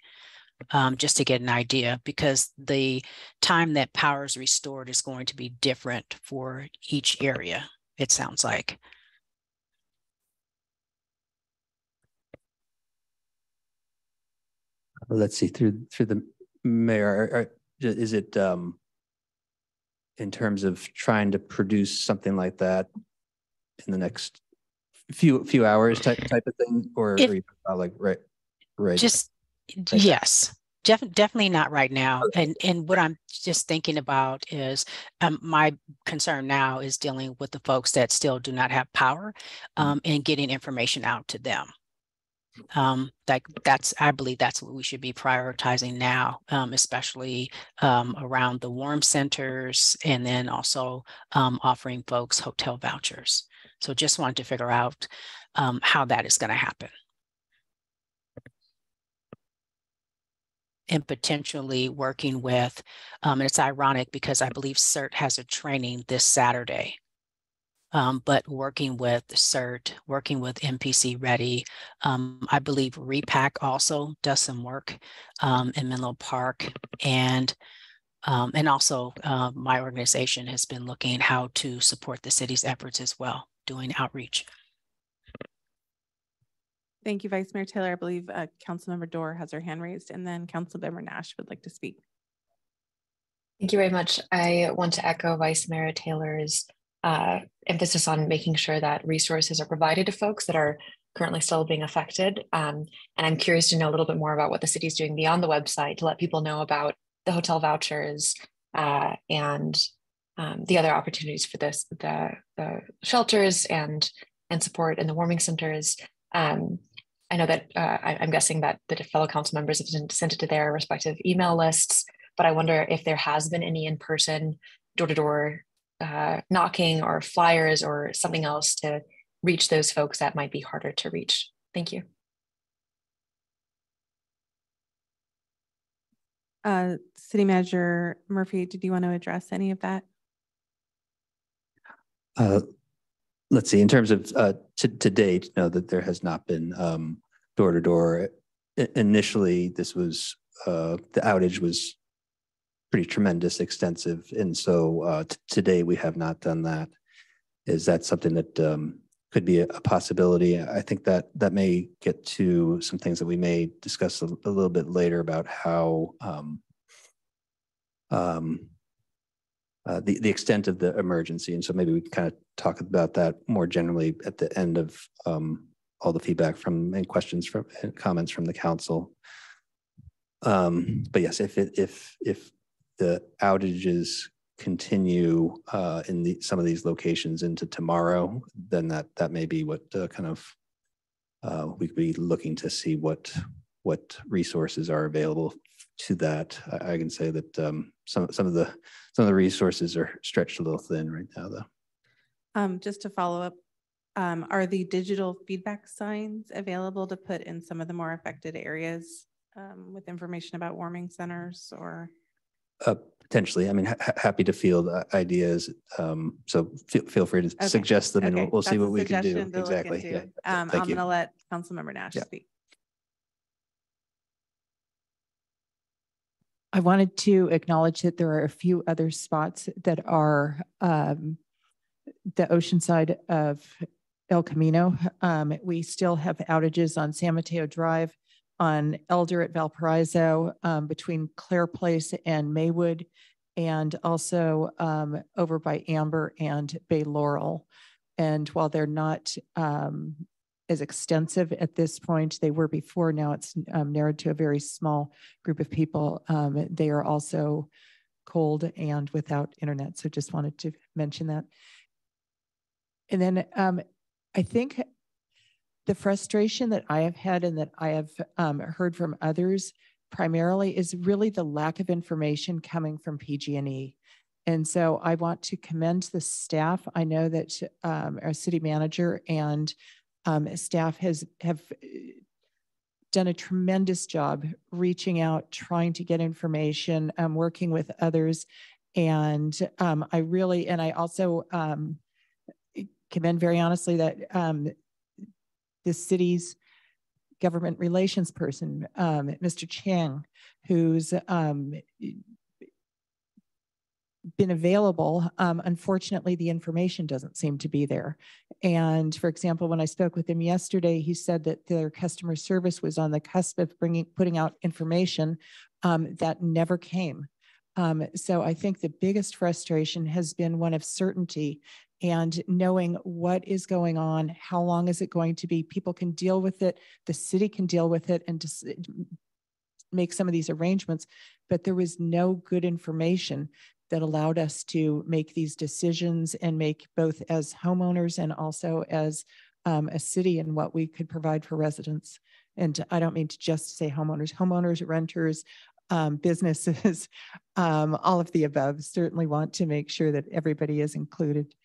just to get an idea, because the time that power is restored is going to be different for each area, it sounds like. Let's see, through the mayor, is it in terms of trying to produce something like that in the next few hours type of thing, or are you like right? Just yes, definitely not right now. And what I'm just thinking about is my concern now is dealing with the folks that still do not have power, and getting information out to them. I believe that's what we should be prioritizing now, especially around the warm centers, and then also offering folks hotel vouchers. So just wanted to figure out how that is going to happen. And potentially working with, and it's ironic because I believe CERT has a training this Saturday. But working with CERT, working with MPC Ready, I believe REPAC also does some work in Menlo Park, and also my organization has been looking at how to support the city's efforts as well, doing outreach. Thank you, Vice Mayor Taylor. I believe Councilmember Dorr has her hand raised, and then Councilmember Nash would like to speak. Thank you very much. I want to echo Vice Mayor Taylor's emphasis on making sure that resources are provided to folks that are currently still being affected. And I'm curious to know a little bit more about what the city is doing beyond the website to let people know about the hotel vouchers and the other opportunities for this, the shelters and support in the warming centers. I know that I'm guessing that the fellow council members have sent it to their respective email lists, but I wonder if there has been any in-person door-to-door knocking or flyers or something else to reach those folks that might be harder to reach. Thank you. City Manager Murphy, did you want to address any of that? Let's see, in terms of to date, no, that there has not been door-to-door. Initially, this was, the outage was pretty tremendous, extensive. And so today we have not done that. Is that something that could be a possibility? I think that may get to some things that we may discuss a little bit later about how the extent of the emergency. And so maybe we can kind of talk about that more generally at the end of all the feedback from and questions from and comments from the council. But yes, if the outages continue in some of these locations into tomorrow, then that may be what kind of we could be looking to see what resources are available to that. I can say that some of the resources are stretched a little thin right now, though. Just to follow up, are the digital feedback signs available to put in some of the more affected areas with information about warming centers or? Potentially. I mean, happy to field ideas. So feel free to suggest them, and we'll see what we can do. Exactly. Yeah. I'm going to let Councilmember Nash speak. I wanted to acknowledge that there are a few other spots that are the ocean side of El Camino. We still have outages on San Mateo Drive, on Elder at Valparaiso, between Claire Place and Maywood, and also over by Amber and Bay Laurel. And while they're not as extensive at this point, they were before. Now it's narrowed to a very small group of people. They are also cold and without internet. So just wanted to mention that. And then I think the frustration that I have had and that I have heard from others primarily is really the lack of information coming from PG&E. And so I want to commend the staff. I know that our city manager and Staff have done a tremendous job reaching out, trying to get information, working with others. And I also commend very honestly that the city's government relations person, Mr. Chang, who's been available. Unfortunately, the information doesn't seem to be there. And for example, when I spoke with him yesterday, he said that their customer service was on the cusp of putting out information that never came. So I think the biggest frustration has been one of certainty and knowing what is going on, how long is it going to be. People can deal with it, the city can deal with it and just make some of these arrangements, but there was no good information that allowed us to make these decisions and make both as homeowners and also as a city and what we could provide for residents. And I don't mean to just say homeowners, renters, businesses, all of the above. Certainly want to make sure that everybody is included.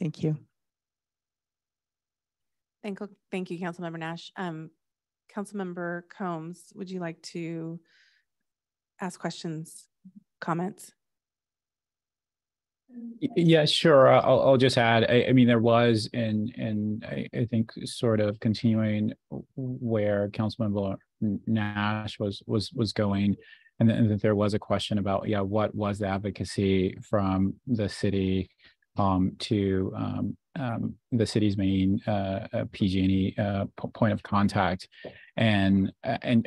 Thank you. Thank you, Councilmember Nash. Councilmember Combs, would you like to ask questions, comments? Yeah, sure. I'll just add, I mean, there was, and I think sort of continuing where Councilmember Nash was going, and that there was a question about, yeah, what was the advocacy from the city to the city's main PG&E point of contact. And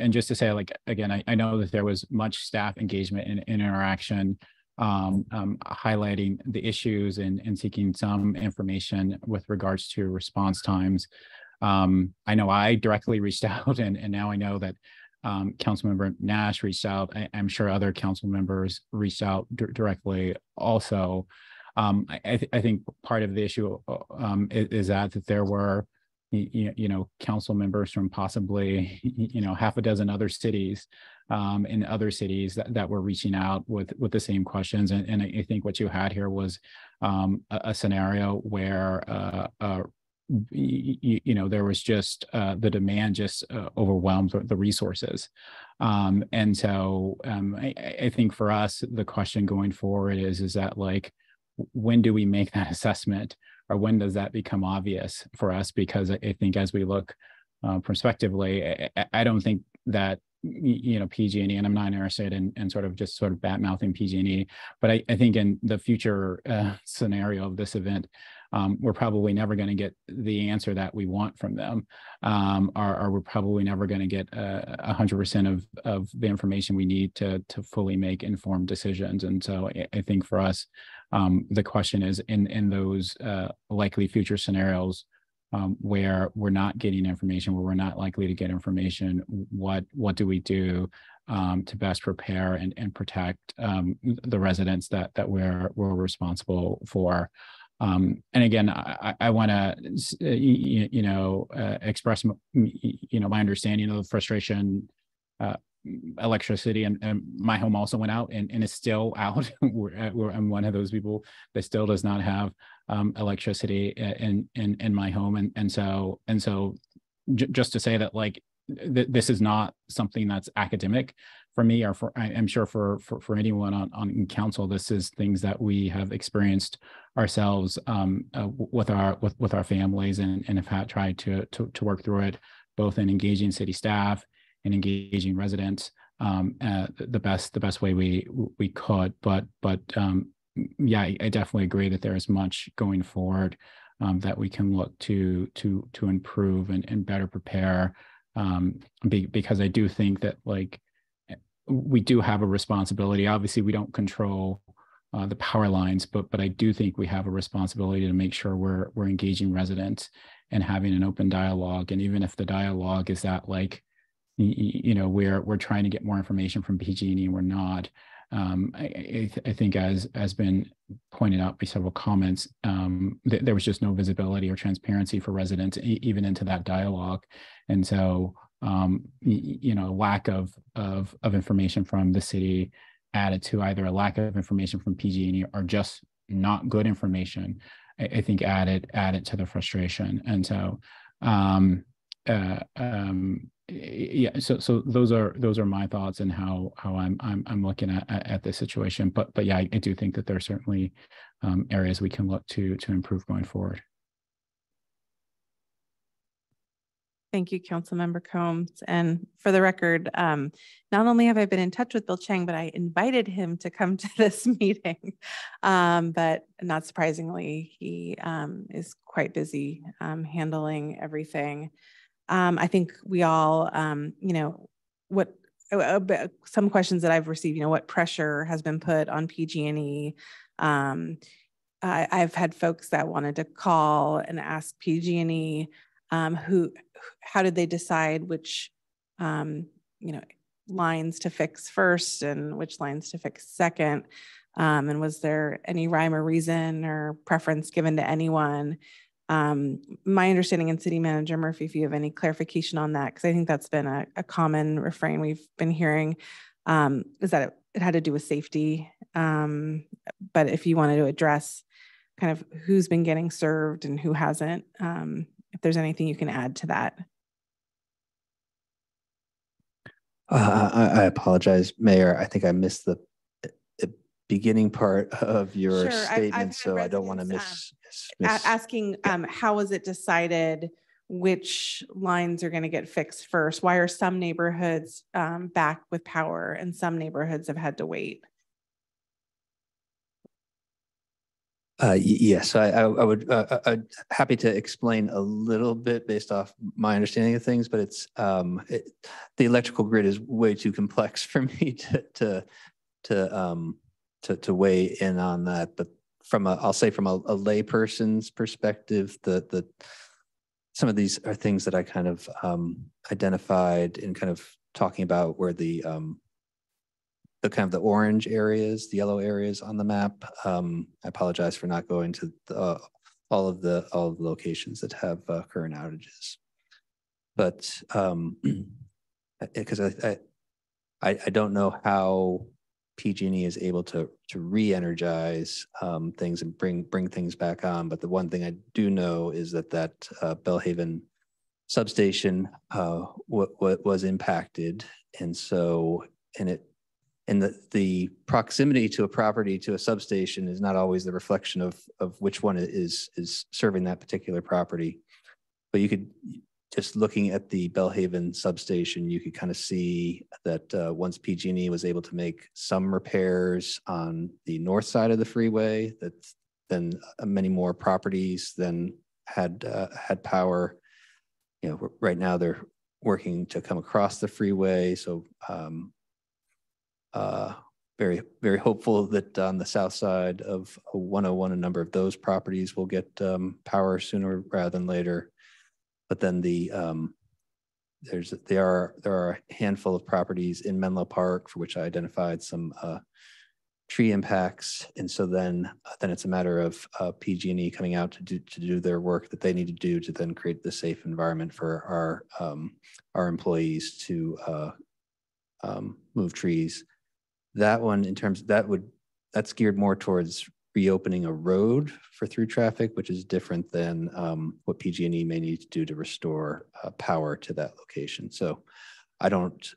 just to say, like, again, I know that there was much staff engagement and interaction highlighting the issues and seeking some information with regards to response times. I know I directly reached out, and now I know that Councilmember Nash reached out. I'm sure other council members reached out directly also. I think part of the issue is that there were council members from possibly half a dozen other cities in other cities that were reaching out with the same questions, and I think what you had here was a scenario where there was just the demand just overwhelmed the resources, and so I think for us the question going forward is that, like, when do we make that assessment, or when does that become obvious for us? Because I think as we look prospectively, I don't think that PG&E, and I'm not interested in sort of bad-mouthing PG&E, but I think in the future scenario of this event, we're probably never going to get the answer that we want from them, or we're probably never going to get 100% of the information we need to fully make informed decisions. And so I think for us, the question is in those likely future scenarios where we're not getting information, where we're not likely to get information, what do we do to best prepare and protect the residents that we're responsible for? And again, I want to express my understanding of the frustration. Electricity and my home also went out and is still out. I'm one of those people that still does not have electricity in my home, and so just to say that, like, this is not something that's academic for me, or I'm sure for anyone on council. This is things that we have experienced ourselves with our families, and have tried to work through it, both in engaging city staff and engaging residents the best way we could. But yeah, I definitely agree that there is much going forward that we can look to improve and better prepare, because I do think that, like, we do have a responsibility. Obviously, we don't control the power lines, but I do think we have a responsibility to make sure we're engaging residents and having an open dialogue. And even if the dialogue is that, like, we're trying to get more information from PG&E and we're not, I think as been pointed out by several comments, there was just no visibility or transparency for residents even into that dialogue. And so lack of information from the city added to either a lack of information from PG&E or just not good information, I think added to the frustration. And so Yeah, so those are my thoughts and how I'm looking at this situation. But yeah, I do think that there are certainly areas we can look to improve going forward. Thank you, Councilmember Combs. And for the record, not only have I been in touch with Bill Chang, but I invited him to come to this meeting. But not surprisingly, he is quite busy handling everything. I think we all, some questions that I've received, what pressure has been put on PG&E. I've had folks that wanted to call and ask PG&E how did they decide which, lines to fix first and which lines to fix second? And was there any rhyme or reason or preference given to anyone? My understanding, in City Manager Murphy, if you have any clarification on that, because I think that's been a common refrain we've been hearing, is that it had to do with safety. But if you wanted to address kind of who's been getting served and who hasn't, if there's anything you can add to that. I apologize, Mayor. I think I missed the beginning part of your statement, so I don't want to miss asking how was it decided which lines are going to get fixed first? Why are some neighborhoods back with power and some neighborhoods have had to wait? Yes, I would I'd happy to explain a little bit based off my understanding of things, but it's the electrical grid is way too complex for me to weigh in on that. But I'll say from a layperson's perspective, some of these are things that I kind of identified in kind of talking about where the kind of the orange areas, the yellow areas on the map. I apologize for not going to all of the locations that have current outages, but because I don't know how PG&E is able to re-energize things and bring things back on. But the one thing I do know is that Belhaven substation was impacted, and so the proximity to a property to a substation is not always the reflection of which one is serving that particular property. But you could, just looking at the Belhaven substation, you could kind of see that once PG&E was able to make some repairs on the north side of the freeway, that then many more properties then had power. Right now they're working to come across the freeway, so very, very hopeful that on the south side of 101, a number of those properties will get power sooner rather than later. But then there are a handful of properties in Menlo Park for which I identified some tree impacts, and so then it's a matter of PG&E coming out to do their work that they need to do to then create the safe environment for our employees to move trees. That one, in terms of that's geared more towards reopening a road for through traffic, which is different than what PG&E may need to do to restore power to that location. So I don't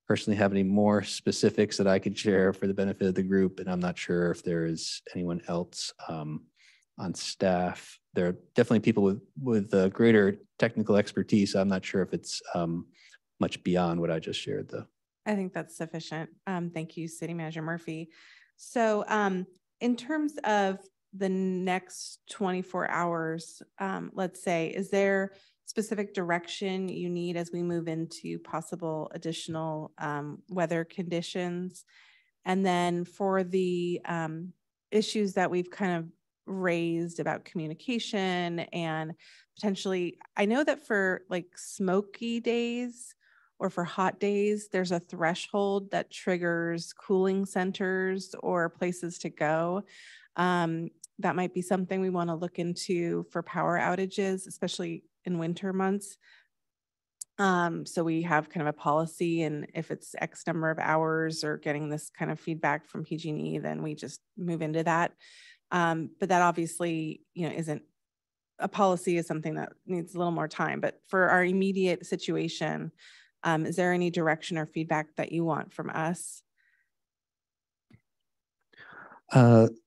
personally have any more specifics that I could share for the benefit of the group, and I'm not sure if there is anyone else on staff. There are definitely people with greater technical expertise. I'm not sure if it's much beyond what I just shared, though. I think that's sufficient. Thank you, City Manager Murphy. So in terms of the next 24 hours, let's say, is there specific direction you need as we move into possible additional weather conditions? And then for the issues that we've kind of raised about communication and potentially, I know that for like smoky days, or for hot days, there's a threshold that triggers cooling centers or places to go. That might be something we want to look into for power outages, especially in winter months. So we have kind of a policy, and if it's X number of hours or getting this kind of feedback from PG&E, then we just move into that. But that obviously, isn't a policy is something that needs a little more time, but for our immediate situation, is there any direction or feedback that you want from us?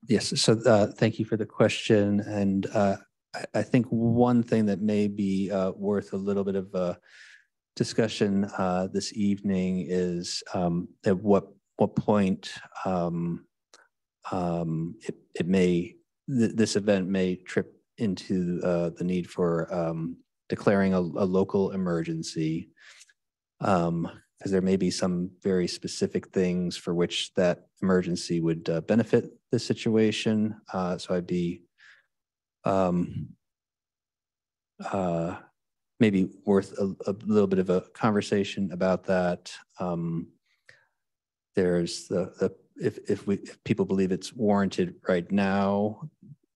Yes, so thank you for the question. And I think one thing that may be worth a little bit of discussion this evening is at what point this event may trip into the need for declaring a local emergency, because there may be some very specific things for which that emergency would benefit the situation. So I'd be maybe worth a little bit of a conversation about that. There's if people believe it's warranted right now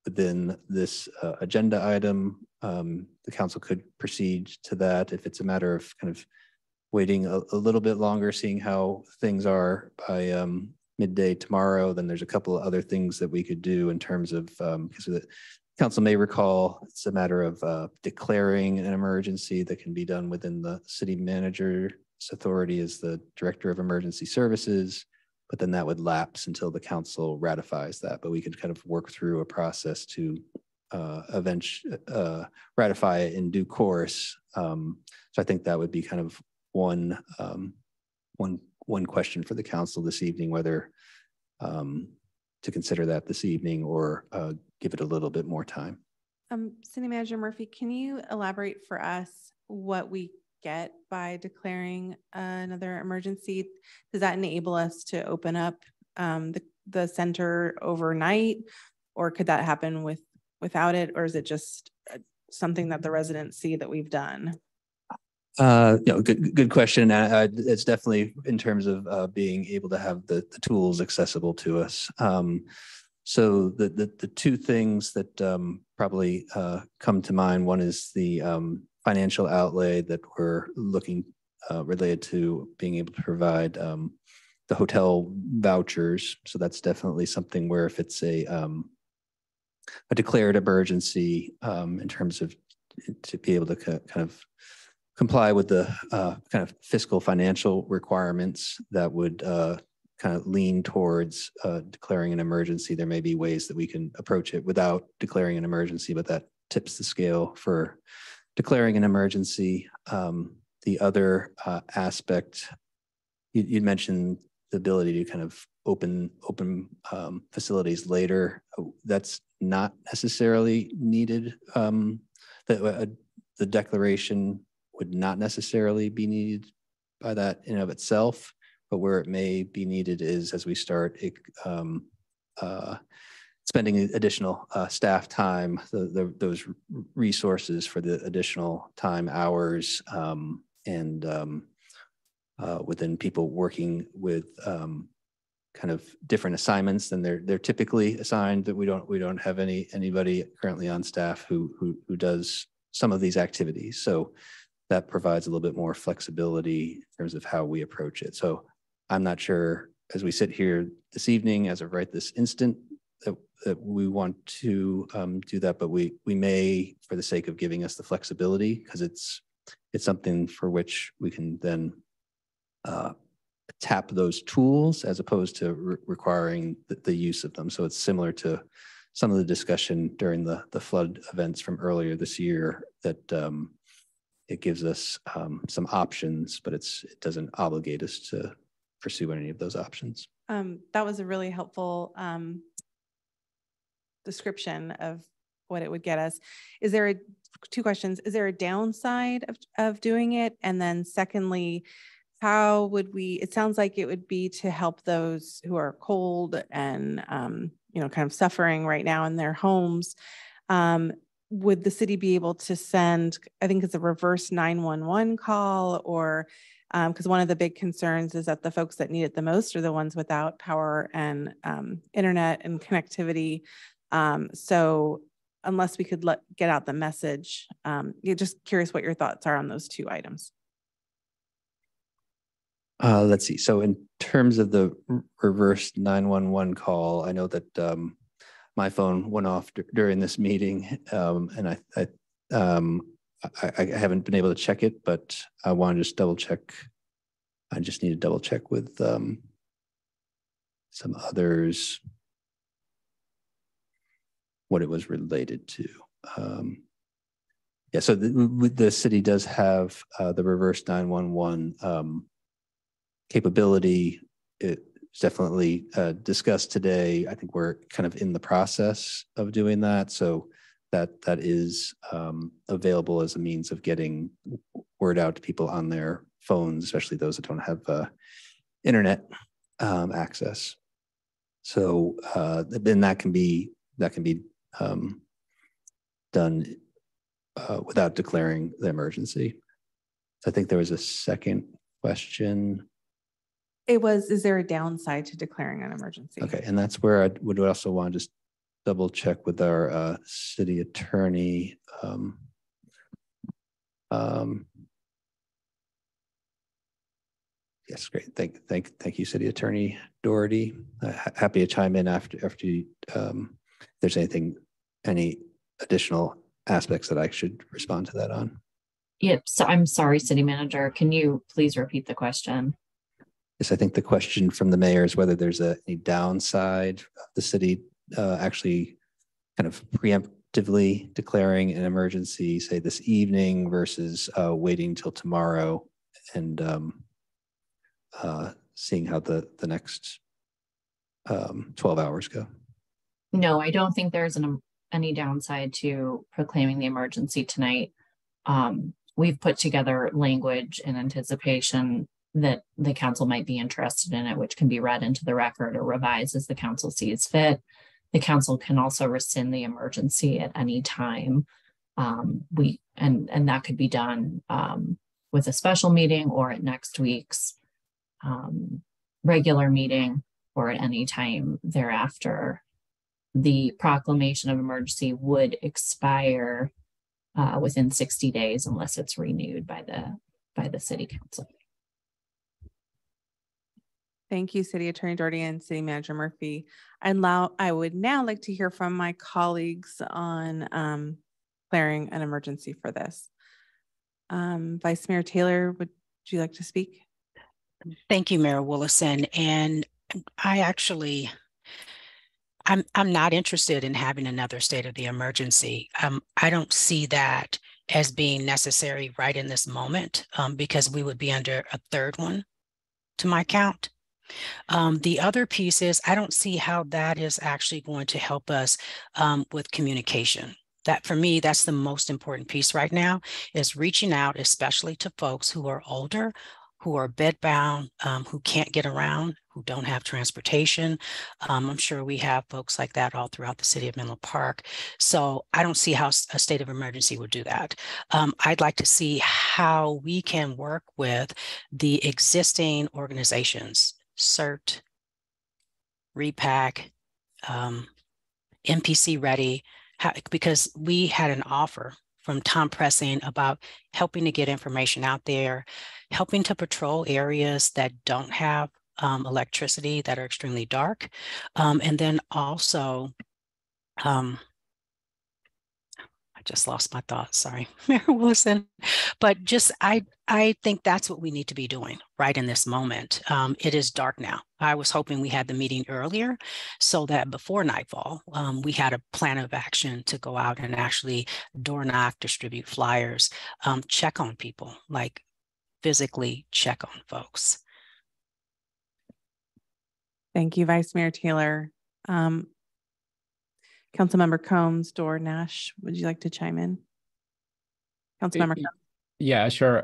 within this agenda item, the council could proceed to that. If it's a matter of kind of waiting a little bit longer, seeing how things are by midday tomorrow, then there's a couple of other things that we could do in terms of, because the council may recall, it's a matter of declaring an emergency that can be done within the city manager's authority as the director of emergency services, but then that would lapse until the council ratifies that. But we could kind of work through a process to eventually ratify it in due course. So I think that would be kind of one question for the council this evening, whether to consider that this evening or give it a little bit more time. City Manager Murphy, can you elaborate for us what we get by declaring another emergency? Does that enable us to open up the center overnight, or could that happen without it, or is it just something that the residents see that we've done? Good question. It's definitely in terms of being able to have the tools accessible to us. So the two things that probably come to mind, one is the financial outlay that we're looking related to being able to provide the hotel vouchers. So that's definitely something where if it's a declared emergency in terms of to be able to kind of comply with the kind of fiscal financial requirements that would kind of lean towards declaring an emergency. There may be ways that we can approach it without declaring an emergency, but that tips the scale for declaring an emergency. The other aspect, you mentioned the ability to kind of open facilities later. That's not necessarily needed. The declaration would not necessarily be needed by that in of itself, but where it may be needed is as we start spending additional staff time, those resources for the additional time hours and within people working with kind of different assignments than they're typically assigned, that we don't have anybody currently on staff who does some of these activities. So that provides a little bit more flexibility in terms of how we approach it. So I'm not sure as we sit here this evening, as of right this instant, that we want to do that, but we may, for the sake of giving us the flexibility, because it's something for which we can then tap those tools as opposed to requiring the use of them. So it's similar to some of the discussion during the flood events from earlier this year that it gives us some options, but it doesn't obligate us to pursue any of those options. That was a really helpful description of what it would get us. Is there two questions? Is there a downside of doing it? And then secondly, how would it sounds like it would be to help those who are cold and, kind of suffering right now in their homes. Would the city be able to send, I think it's a reverse 911 call, or because one of the big concerns is that the folks that need it the most are the ones without power and internet and connectivity. So unless we could get out the message, you're just curious what your thoughts are on those two items. Let's see. So in terms of the reverse 911 call, I know that my phone went off during this meeting, and I haven't been able to check it, but I want to just double check. I just need to double check with some others what it was related to. Yeah, so the city does have the reverse 911 capability. It's definitely discussed today. I think we're kind of in the process of doing that. So that is available as a means of getting word out to people on their phones, especially those that don't have internet access. So then that can be done without declaring the emergency. So I think there was a second question. It was, is there a downside to declaring an emergency? Okay, and that's where I would also want to just double check with our city attorney. Yes, great. Thank you, City Attorney Doherty. Happy to chime in after you, if there's any additional aspects that I should respond to that on. Yep. So I'm sorry, City Manager. Can you please repeat the question? Yes, I think the question from the mayor is whether there's any downside of the city actually kind of preemptively declaring an emergency, say this evening, versus waiting till tomorrow and seeing how the next 12 hours go. No, I don't think there's any downside to proclaiming the emergency tonight. We've put together language in anticipation that the council might be interested in it, which can be read into the record or revised as the council sees fit. The council can also rescind the emergency at any time. And that could be done with a special meeting or at next week's regular meeting or at any time thereafter. The proclamation of emergency would expire within 60 days unless it's renewed by the city council. Thank you, City Attorney Doherty and City Manager Murphy. I would now like to hear from my colleagues on declaring an emergency for this. Vice Mayor Taylor, would you like to speak? Thank you, Mayor Willison. And I'm not interested in having another state of the emergency. I don't see that as being necessary right in this moment because we would be under a third one to my count. The other piece is I don't see how that is actually going to help us with communication. That for me, that's the most important piece right now is reaching out, especially to folks who are older, who are bedbound, who can't get around, who don't have transportation. I'm sure we have folks like that all throughout the city of Menlo Park. So I don't see how a state of emergency would do that. I'd like to see how we can work with the existing organizations, CERT, REPAC, MPC Ready, because we had an offer from Tom Pressing about helping to get information out there, helping to patrol areas that don't have electricity, that are extremely dark. And then also, I just lost my thoughts, sorry, Mayor Willison. But just, I think that's what we need to be doing right in this moment. It is dark now. I was hoping we had the meeting earlier so that before nightfall, we had a plan of action to go out and actually door knock, distribute flyers, check on people, like physically check on folks. Thank you, Vice Mayor Taylor. Councilmember Combs, Dorr, Nash, would you like to chime in? Councilmember Combs. Yeah, sure.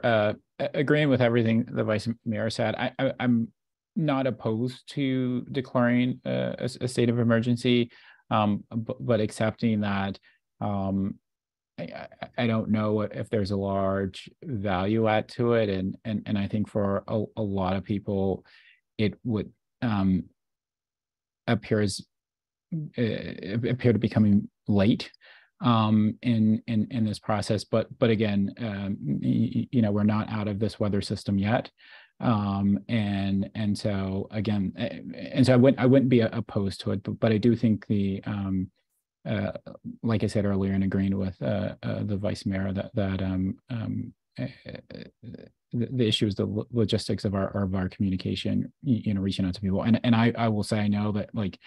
Agreeing with everything the Vice Mayor said, I'm not opposed to declaring a state of emergency, but accepting that I don't know if there's a large value add to it, and I think for a lot of people, it would appear to becoming late in this process. But again, you know, we're not out of this weather system yet, and so again, and so I wouldn't be opposed to it, but I do think the like I said earlier, in agreeing with the vice mayor that the issue is the logistics of our communication, reaching out to people. And I will say, I know that like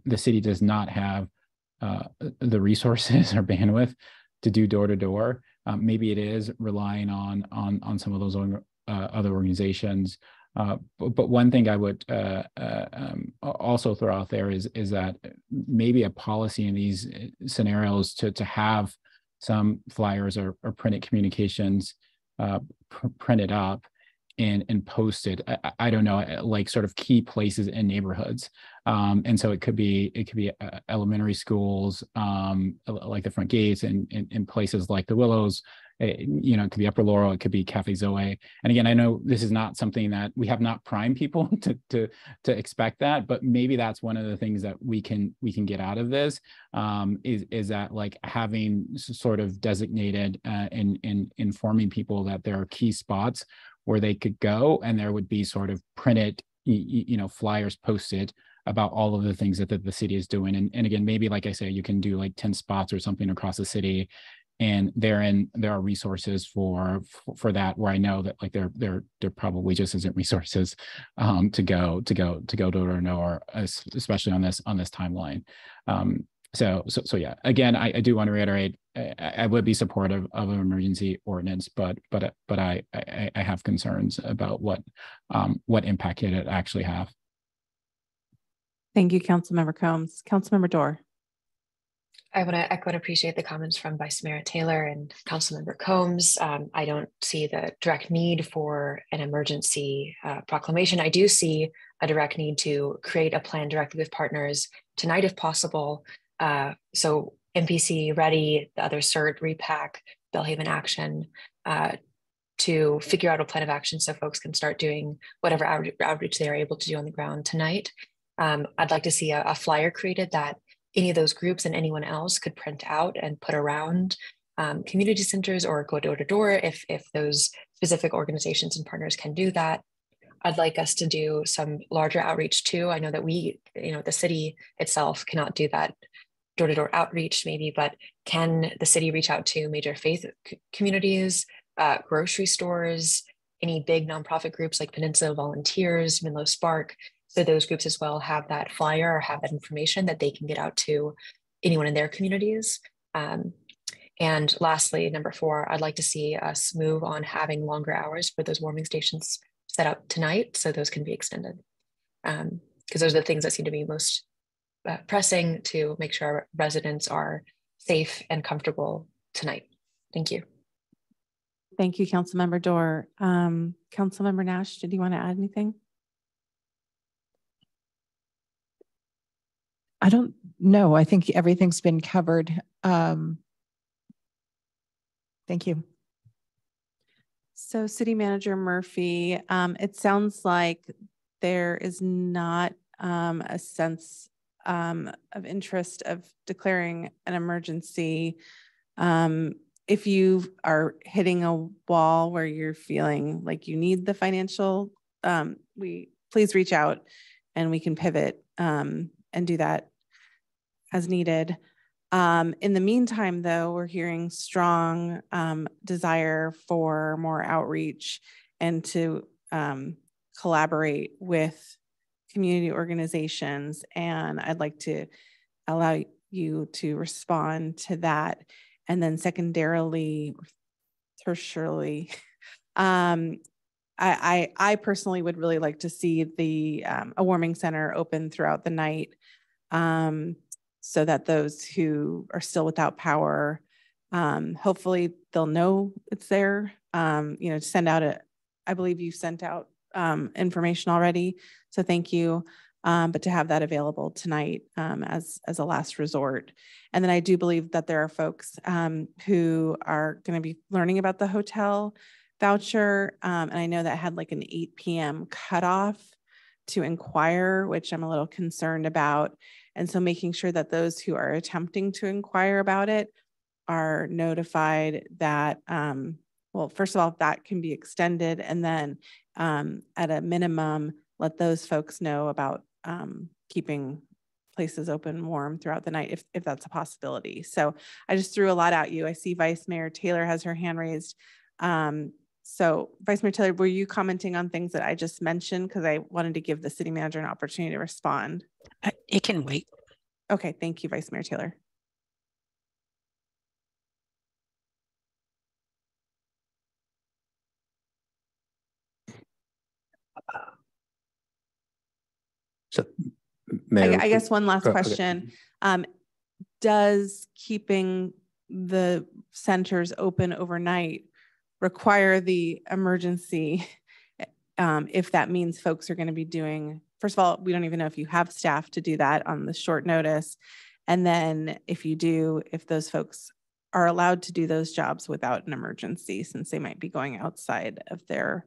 the city does not have the resources or bandwidth to do door to door. Maybe it is relying on some of those other organizations. But one thing I would also throw out there is that maybe a policy in these scenarios to have some flyers or printed communications printed up and posted. I don't know, like sort of key places in neighborhoods. And so it could be elementary schools, like the front gates, and in places like the Willows. It could be Upper Laurel, it could be Cafe Zoe. And again, I know this is not something that we have not primed people to expect that, but maybe that's one of the things that we can get out of this, is that like having sort of designated and informing people that there are key spots where they could go, and there would be sort of printed, flyers posted about all of the things that the city is doing. And again, maybe like I say, you can do like 10 spots or something across the city. And there are resources for that, where I know that like there probably just isn't resources to go door to door, especially on this timeline. So yeah, again, I do want to reiterate, I would be supportive of an emergency ordinance, but I have concerns about what impact it actually have. Thank you, Councilmember Combs. Councilmember Dorr. I want to echo and appreciate the comments from Vice Mayor Taylor and Councilmember Combs. I don't see the direct need for an emergency proclamation. I do see a direct need to create a plan directly with partners tonight, if possible. So MPC Ready, the other CERT, Repack, Bellhaven Action, to figure out a plan of action so folks can start doing whatever outreach they are able to do on the ground tonight. I'd like to see a flyer created that any of those groups and anyone else could print out and put around community centers or go door to door if those specific organizations and partners can do that. I'd like us to do some larger outreach too. I know that the city itself cannot do that door to door outreach maybe, but can the city reach out to major faith communities, grocery stores, any big nonprofit groups like Peninsula Volunteers, Menlo Spark? So those groups as well have that flyer or have that information that they can get out to anyone in their communities. And lastly, number 4, I'd like to see us move on having longer hours for those warming stations set up tonight, so those can be extended. Because those are the things that seem to be most pressing to make sure our residents are safe and comfortable tonight. Thank you. Thank you, Councilmember Dorr. Councilmember Nash, did you want to add anything? I don't know. I think everything's been covered. Thank you. So City Manager Murphy, it sounds like there is not a sense of interest of declaring an emergency. If you are hitting a wall where you're feeling like you need the financial, please reach out and we can pivot and do that as needed. In the meantime, though, we're hearing strong desire for more outreach and to collaborate with community organizations. And I'd like to allow you to respond to that. And then secondarily, tertiarily, I personally would really like to see a warming center open throughout the night, so that those who are still without power, hopefully they'll know it's there. Send out I believe you sent out information already, so thank you. But to have that available tonight as a last resort. And then I do believe that there are folks who are going to be learning about the hotel voucher. And I know that had like an 8 p.m. cutoff to inquire, which I'm a little concerned about. And so making sure that those who are attempting to inquire about it are notified that, well, first of all, that can be extended. And then at a minimum, let those folks know about keeping places open warm throughout the night if that's a possibility. So I just threw a lot at you. I see Vice Mayor Taylor has her hand raised. So Vice Mayor Taylor, were you commenting on things that I just mentioned? Because I wanted to give the city manager an opportunity to respond. It can wait. Okay, thank you, Vice Mayor Taylor. So, Mayor, I guess one last okay. question. Does keeping the centers open overnight require the emergency if that means folks are going to be doing, first of all, we don't even know if you have staff to do that on the short notice. And then if you do, if those folks are allowed to do those jobs without an emergency, since they might be going outside of their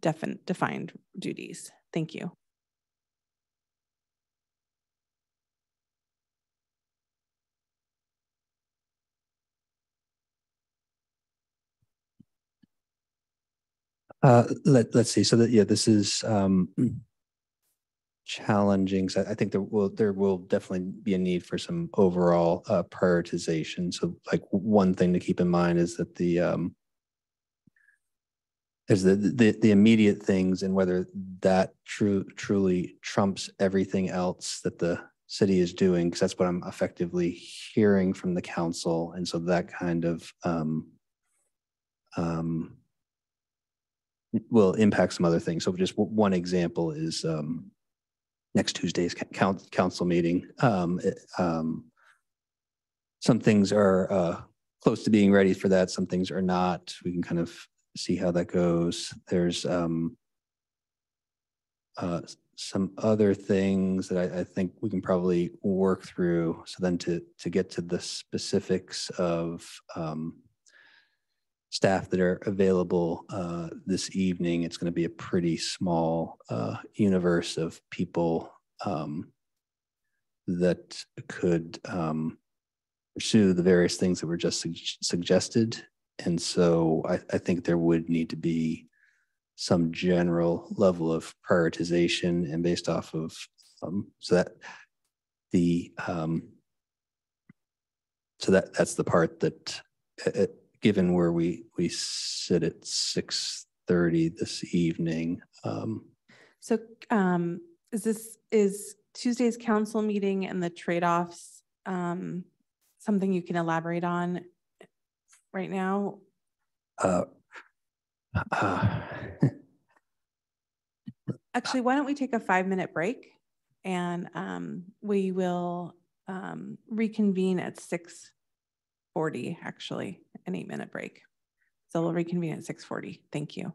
defined duties. Thank you. Let's see. So that, yeah, this is challenging. So I think there will definitely be a need for some overall prioritization. So like one thing to keep in mind is that the immediate things and whether that truly trumps everything else that the city is doing, because that's what I'm effectively hearing from the council. And so that kind of will impact some other things. So just one example is next Tuesday's council meeting. Some things are close to being ready for that. Some things are not. We can kind of see how that goes. There's some other things that I think we can probably work through. So then to get to the specifics of staff that are available this evening, it's going to be a pretty small universe of people that could pursue the various things that were just suggested. And so I think there would need to be some general level of prioritization, and based off of so that the that's the part that given where we sit at 6:30 this evening. So is Tuesday's council meeting and the trade-offs something you can elaborate on right now? Actually, why don't we take a 5-minute break, and we will reconvene at 6:40, actually, an 8-minute break. So we'll reconvene at 6:40. Thank you.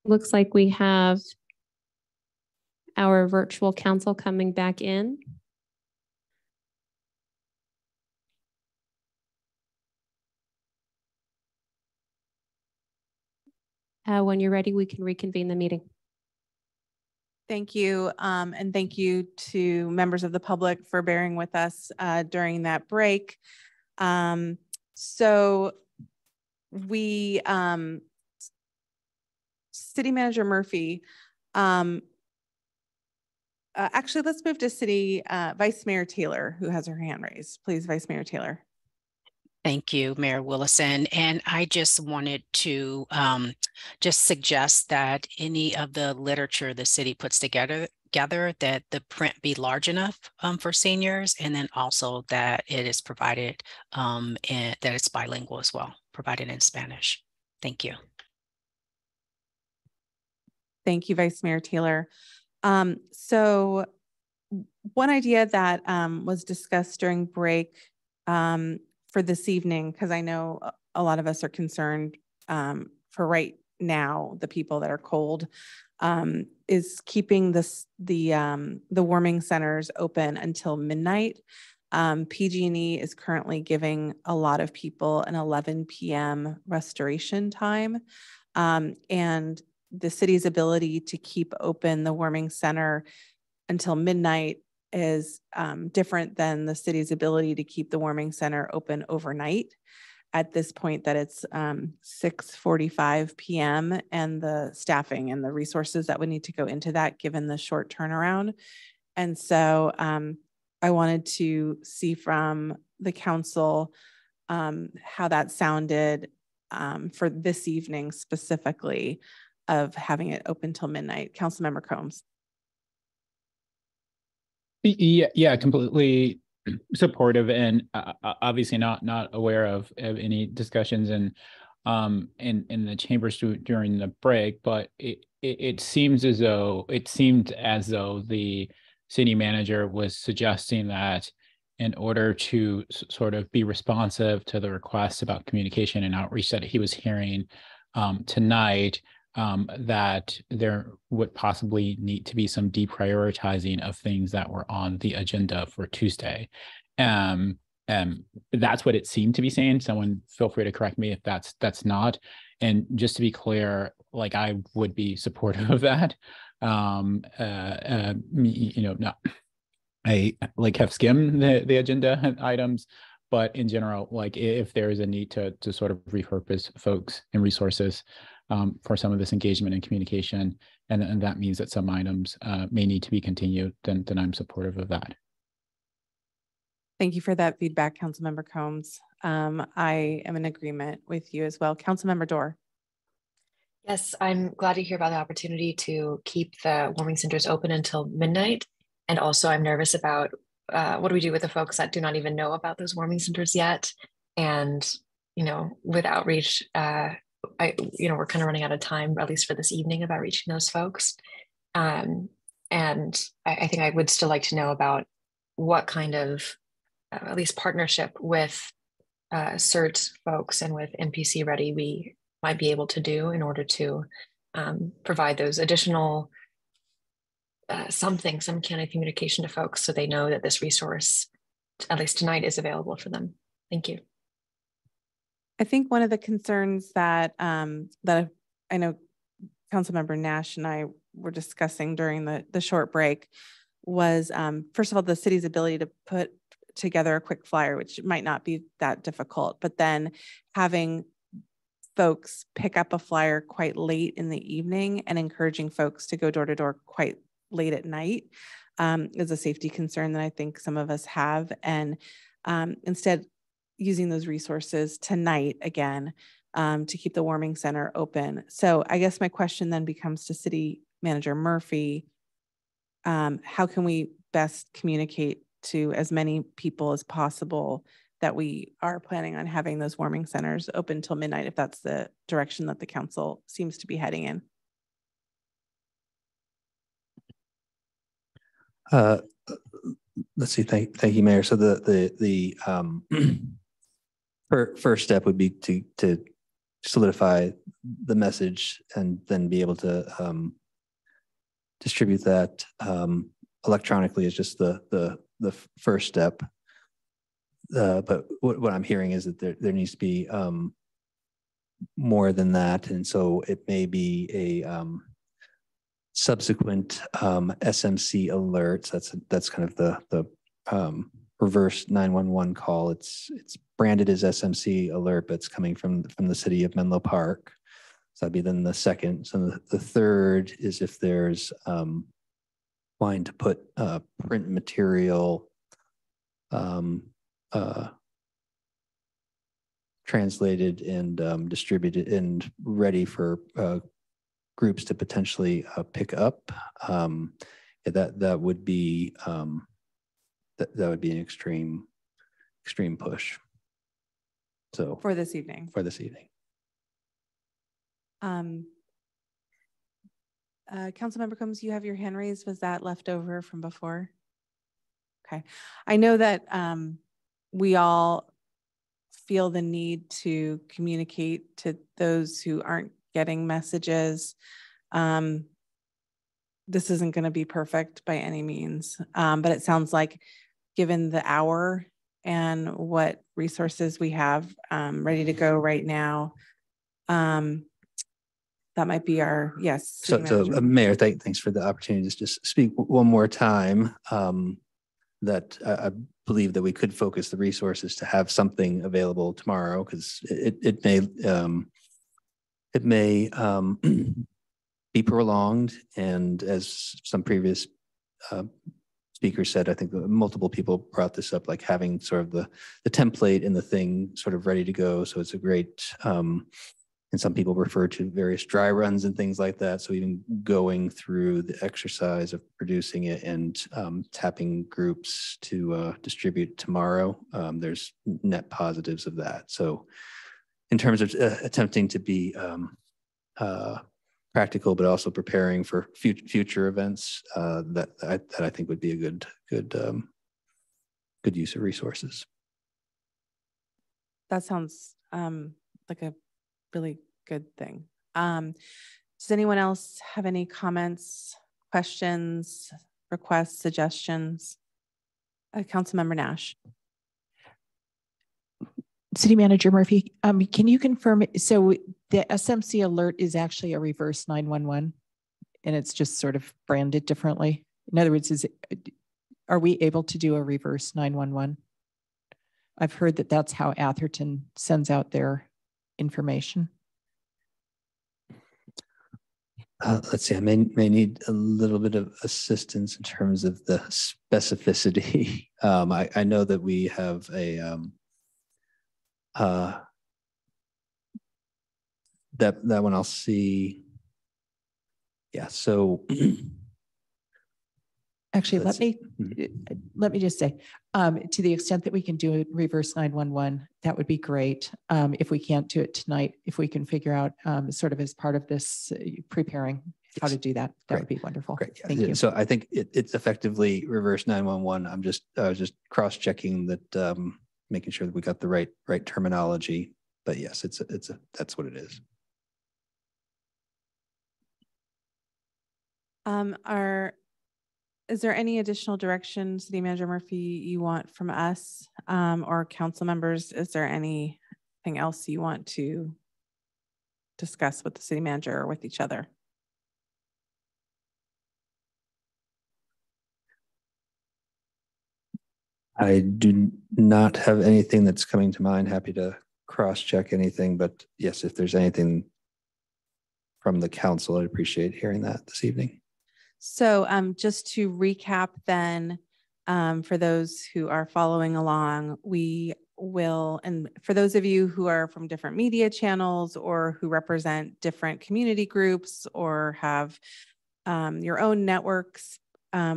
Looks like we have our virtual council coming back in. When you're ready, we can reconvene the meeting. Thank you. And thank you to members of the public for bearing with us during that break. So we, City Manager Murphy, actually, let's move to Vice Mayor Taylor, who has her hand raised. Please, Vice Mayor Taylor. Thank you, Mayor Willison. And I just wanted to just suggest that any of the literature the city puts together, that the print be large enough for seniors, and then also that it is provided and that it's bilingual as well, provided in Spanish. Thank you. Thank you, Vice Mayor Taylor. So one idea that was discussed during break for this evening, because I know a lot of us are concerned for right now, the people that are cold, is keeping the warming centers open until midnight. PG&E is currently giving a lot of people an 11 p.m. restoration time, and the city's ability to keep open the warming center until midnight is different than the city's ability to keep the warming center open overnight. At this point that it's 6:45 p.m. and the staffing and the resources that would need to go into that given the short turnaround. And so I wanted to see from the council how that sounded for this evening specifically of having it open till midnight. Councilmember Combs. Yeah, completely supportive, and obviously not aware of any discussions in the chambers during the break, but it seemed as though the city manager was suggesting that in order to sort of be responsive to the requests about communication and outreach that he was hearing tonight, that there would possibly need to be some deprioritizing of things that were on the agenda for Tuesday. That's what it seemed to be saying. Someone feel free to correct me if that's not. And just to be clear, like I would be supportive of that. Not I like have skimmed the agenda items, but in general, like if there is a need to sort of repurpose folks and resources for some of this engagement and communication, and that means that some items may need to be continued, then I'm supportive of that. Thank you for that feedback, Councilmember Combs. I am in agreement with you as well. Councilmember Dorr. Yes, I'm glad to hear about the opportunity to keep the warming centers open until midnight. And also I'm nervous about what do we do with the folks that do not even know about those warming centers yet? And, with outreach, we're kind of running out of time, at least for this evening, about reaching those folks. And I think I would still like to know about what kind of, at least partnership with CERT folks and with MPC Ready we might be able to do in order to provide those additional some kind of communication to folks so they know that this resource, at least tonight, is available for them. Thank you. I think one of the concerns that that I know Councilmember Nash and I were discussing during the short break was, first of all, the city's ability to put together a quick flyer, which might not be that difficult, but then having folks pick up a flyer quite late in the evening and encouraging folks to go door to door quite late at night is a safety concern that I think some of us have. And instead using those resources tonight again to keep the warming center open. So I guess my question then becomes to City Manager Murphy, how can we best communicate to as many people as possible that we are planning on having those warming centers open till midnight, if that's the direction that the council seems to be heading in? Let's see. Thank you, Mayor. So the first step would be to solidify the message and then be able to distribute that electronically is just the first step. But what I'm hearing is that there needs to be more than that, and so it may be a subsequent SMC alerts. That's kind of the reverse 911 call. It's branded as SMC alert, but it's coming from the city of Menlo Park. So that'd be then the second. So the third is if there's wanting to put print material translated and distributed and ready for groups to potentially pick up. That would be that would be an extreme push. So for this evening. For this evening. Councilmember Combs, you have your hand raised. Was that left over from before? Okay. I know that we all feel the need to communicate to those who aren't getting messages. This isn't going to be perfect by any means, but it sounds like given the hour and what resources we have ready to go right now, that might be our, yes. So Mayor, thanks for the opportunity to just speak one more time. That I believe that we could focus the resources to have something available tomorrow, because it may be prolonged, and as some previous speakers said, I think multiple people brought this up, like having sort of the template and the thing sort of ready to go. So it's a great, and some people refer to various dry runs and things like that. So even going through the exercise of producing it and tapping groups to distribute tomorrow, there's net positives of that. So in terms of attempting to be practical, but also preparing for future events, that I think would be a good use of resources. That sounds like a really good thing. Does anyone else have any comments, questions, requests, suggestions? Councilmember Nash. City Manager Murphy, can you confirm, so the SMC alert is actually a reverse 911 and it's just sort of branded differently? In other words, are we able to do a reverse 911? I've heard that that's how Atherton sends out their information. Let's see, I may need a little bit of assistance in terms of the specificity. I know that we have a that one I'll see. Yeah, so actually let me just say, to the extent that we can do a reverse 911, that would be great. If we can't do it tonight, if we can figure out sort of as part of this preparing how to do that, that would be wonderful. Great. Yeah. Thank you. So I think it's effectively reverse 911. I was just cross-checking that, making sure that we got the right terminology. But yes, that's what it is. Is there any additional direction, City Manager Murphy, you want from us or council members? Is there anything else you want to discuss with the city manager or with each other? I do not have anything that's coming to mind. Happy to cross-check anything, but yes, if there's anything from the council, I'd appreciate hearing that this evening. So just to recap then, for those who are following along, we will, and for those of you who are from different media channels or who represent different community groups or have your own networks,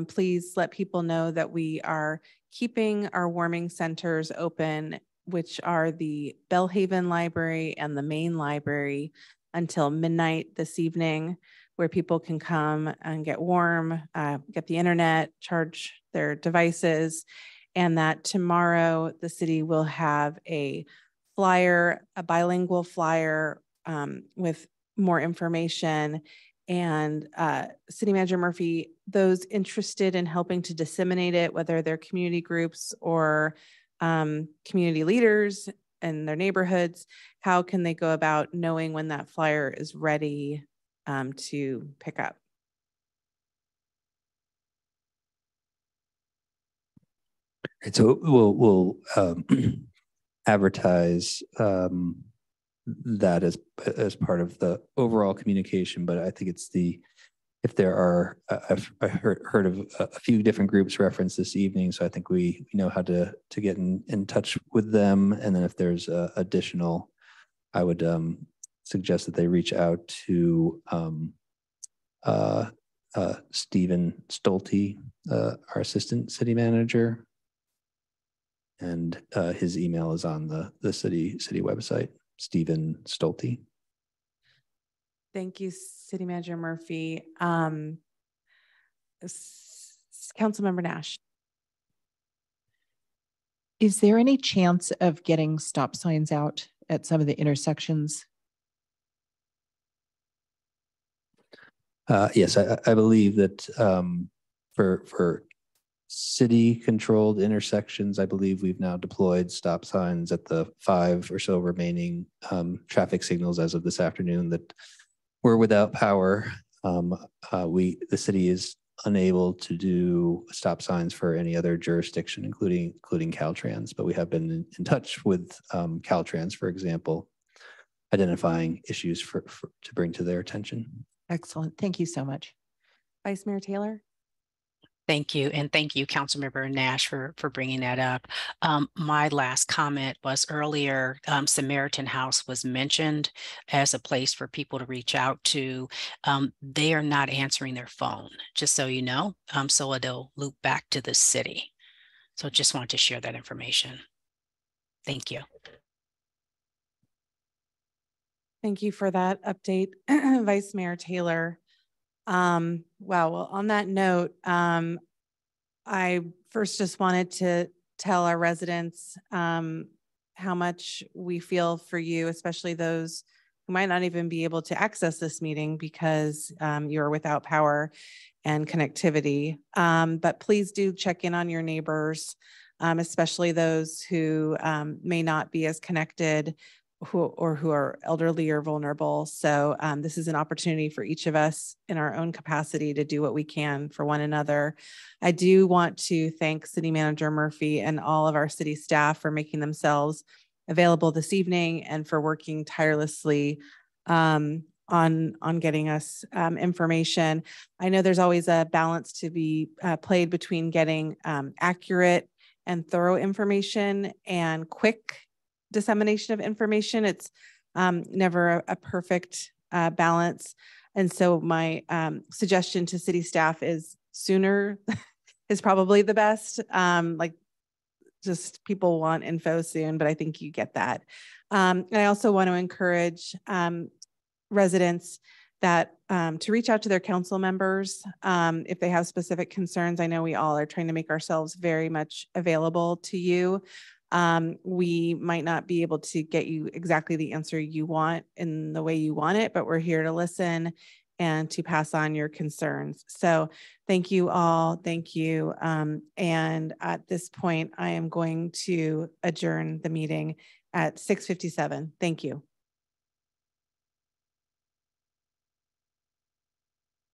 please let people know that we are keeping our warming centers open, which are the Bellhaven Library and the main library, until midnight this evening, where people can come and get warm, get the internet, charge their devices, and that tomorrow the city will have a flyer, a bilingual flyer with more information. And City Manager Murphy, those interested in helping to disseminate it, whether they're community groups or community leaders in their neighborhoods, how can they go about knowing when that flyer is ready to pick up? And so we'll advertise that as part of the overall communication, but I think it's if there are, I heard of a few different groups referenced this evening, so I think we know how to get in touch with them. And then if there's additional, I would suggest that they reach out to Stephen Stolte, our assistant city manager. And his email is on the city website, Stephen Stolte. Thank you, City Manager Murphy. Councilmember Nash. Is there any chance of getting stop signs out at some of the intersections? Yes, I believe that for city-controlled intersections, I believe we've now deployed stop signs at the 5 or so remaining traffic signals as of this afternoon that were without power. The city is unable to do stop signs for any other jurisdiction, including Caltrans, but we have been in touch with Caltrans, for example, identifying issues to bring to their attention. Excellent. Thank you so much. Vice Mayor Taylor. Thank you. And thank you, Councilmember Nash, for bringing that up. My last comment was earlier, Samaritan House was mentioned as a place for people to reach out to. They are not answering their phone, just so you know, so they'll loop back to the city. So just want to share that information. Thank you. Thank you for that update, Vice Mayor Taylor. Wow, well, on that note, I first just wanted to tell our residents how much we feel for you, especially those who might not even be able to access this meeting because you're without power and connectivity. But please do check in on your neighbors, especially those who may not be as connected who are elderly or vulnerable. So this is an opportunity for each of us in our own capacity to do what we can for one another. I do want to thank City Manager Murphy and all of our city staff for making themselves available this evening and for working tirelessly on getting us information. I know there's always a balance to be played between getting accurate and thorough information and quick dissemination of information. It's never a perfect balance. And so my suggestion to city staff is sooner is probably the best. Like just people want info soon, but I think you get that. And I also want to encourage residents that to reach out to their council members if they have specific concerns. I know we all are trying to make ourselves very much available to you. We might not be able to get you exactly the answer you want in the way you want it, but we're here to listen and to pass on your concerns. So thank you all. Thank you. And at this point, I am going to adjourn the meeting at 6:57. Thank you.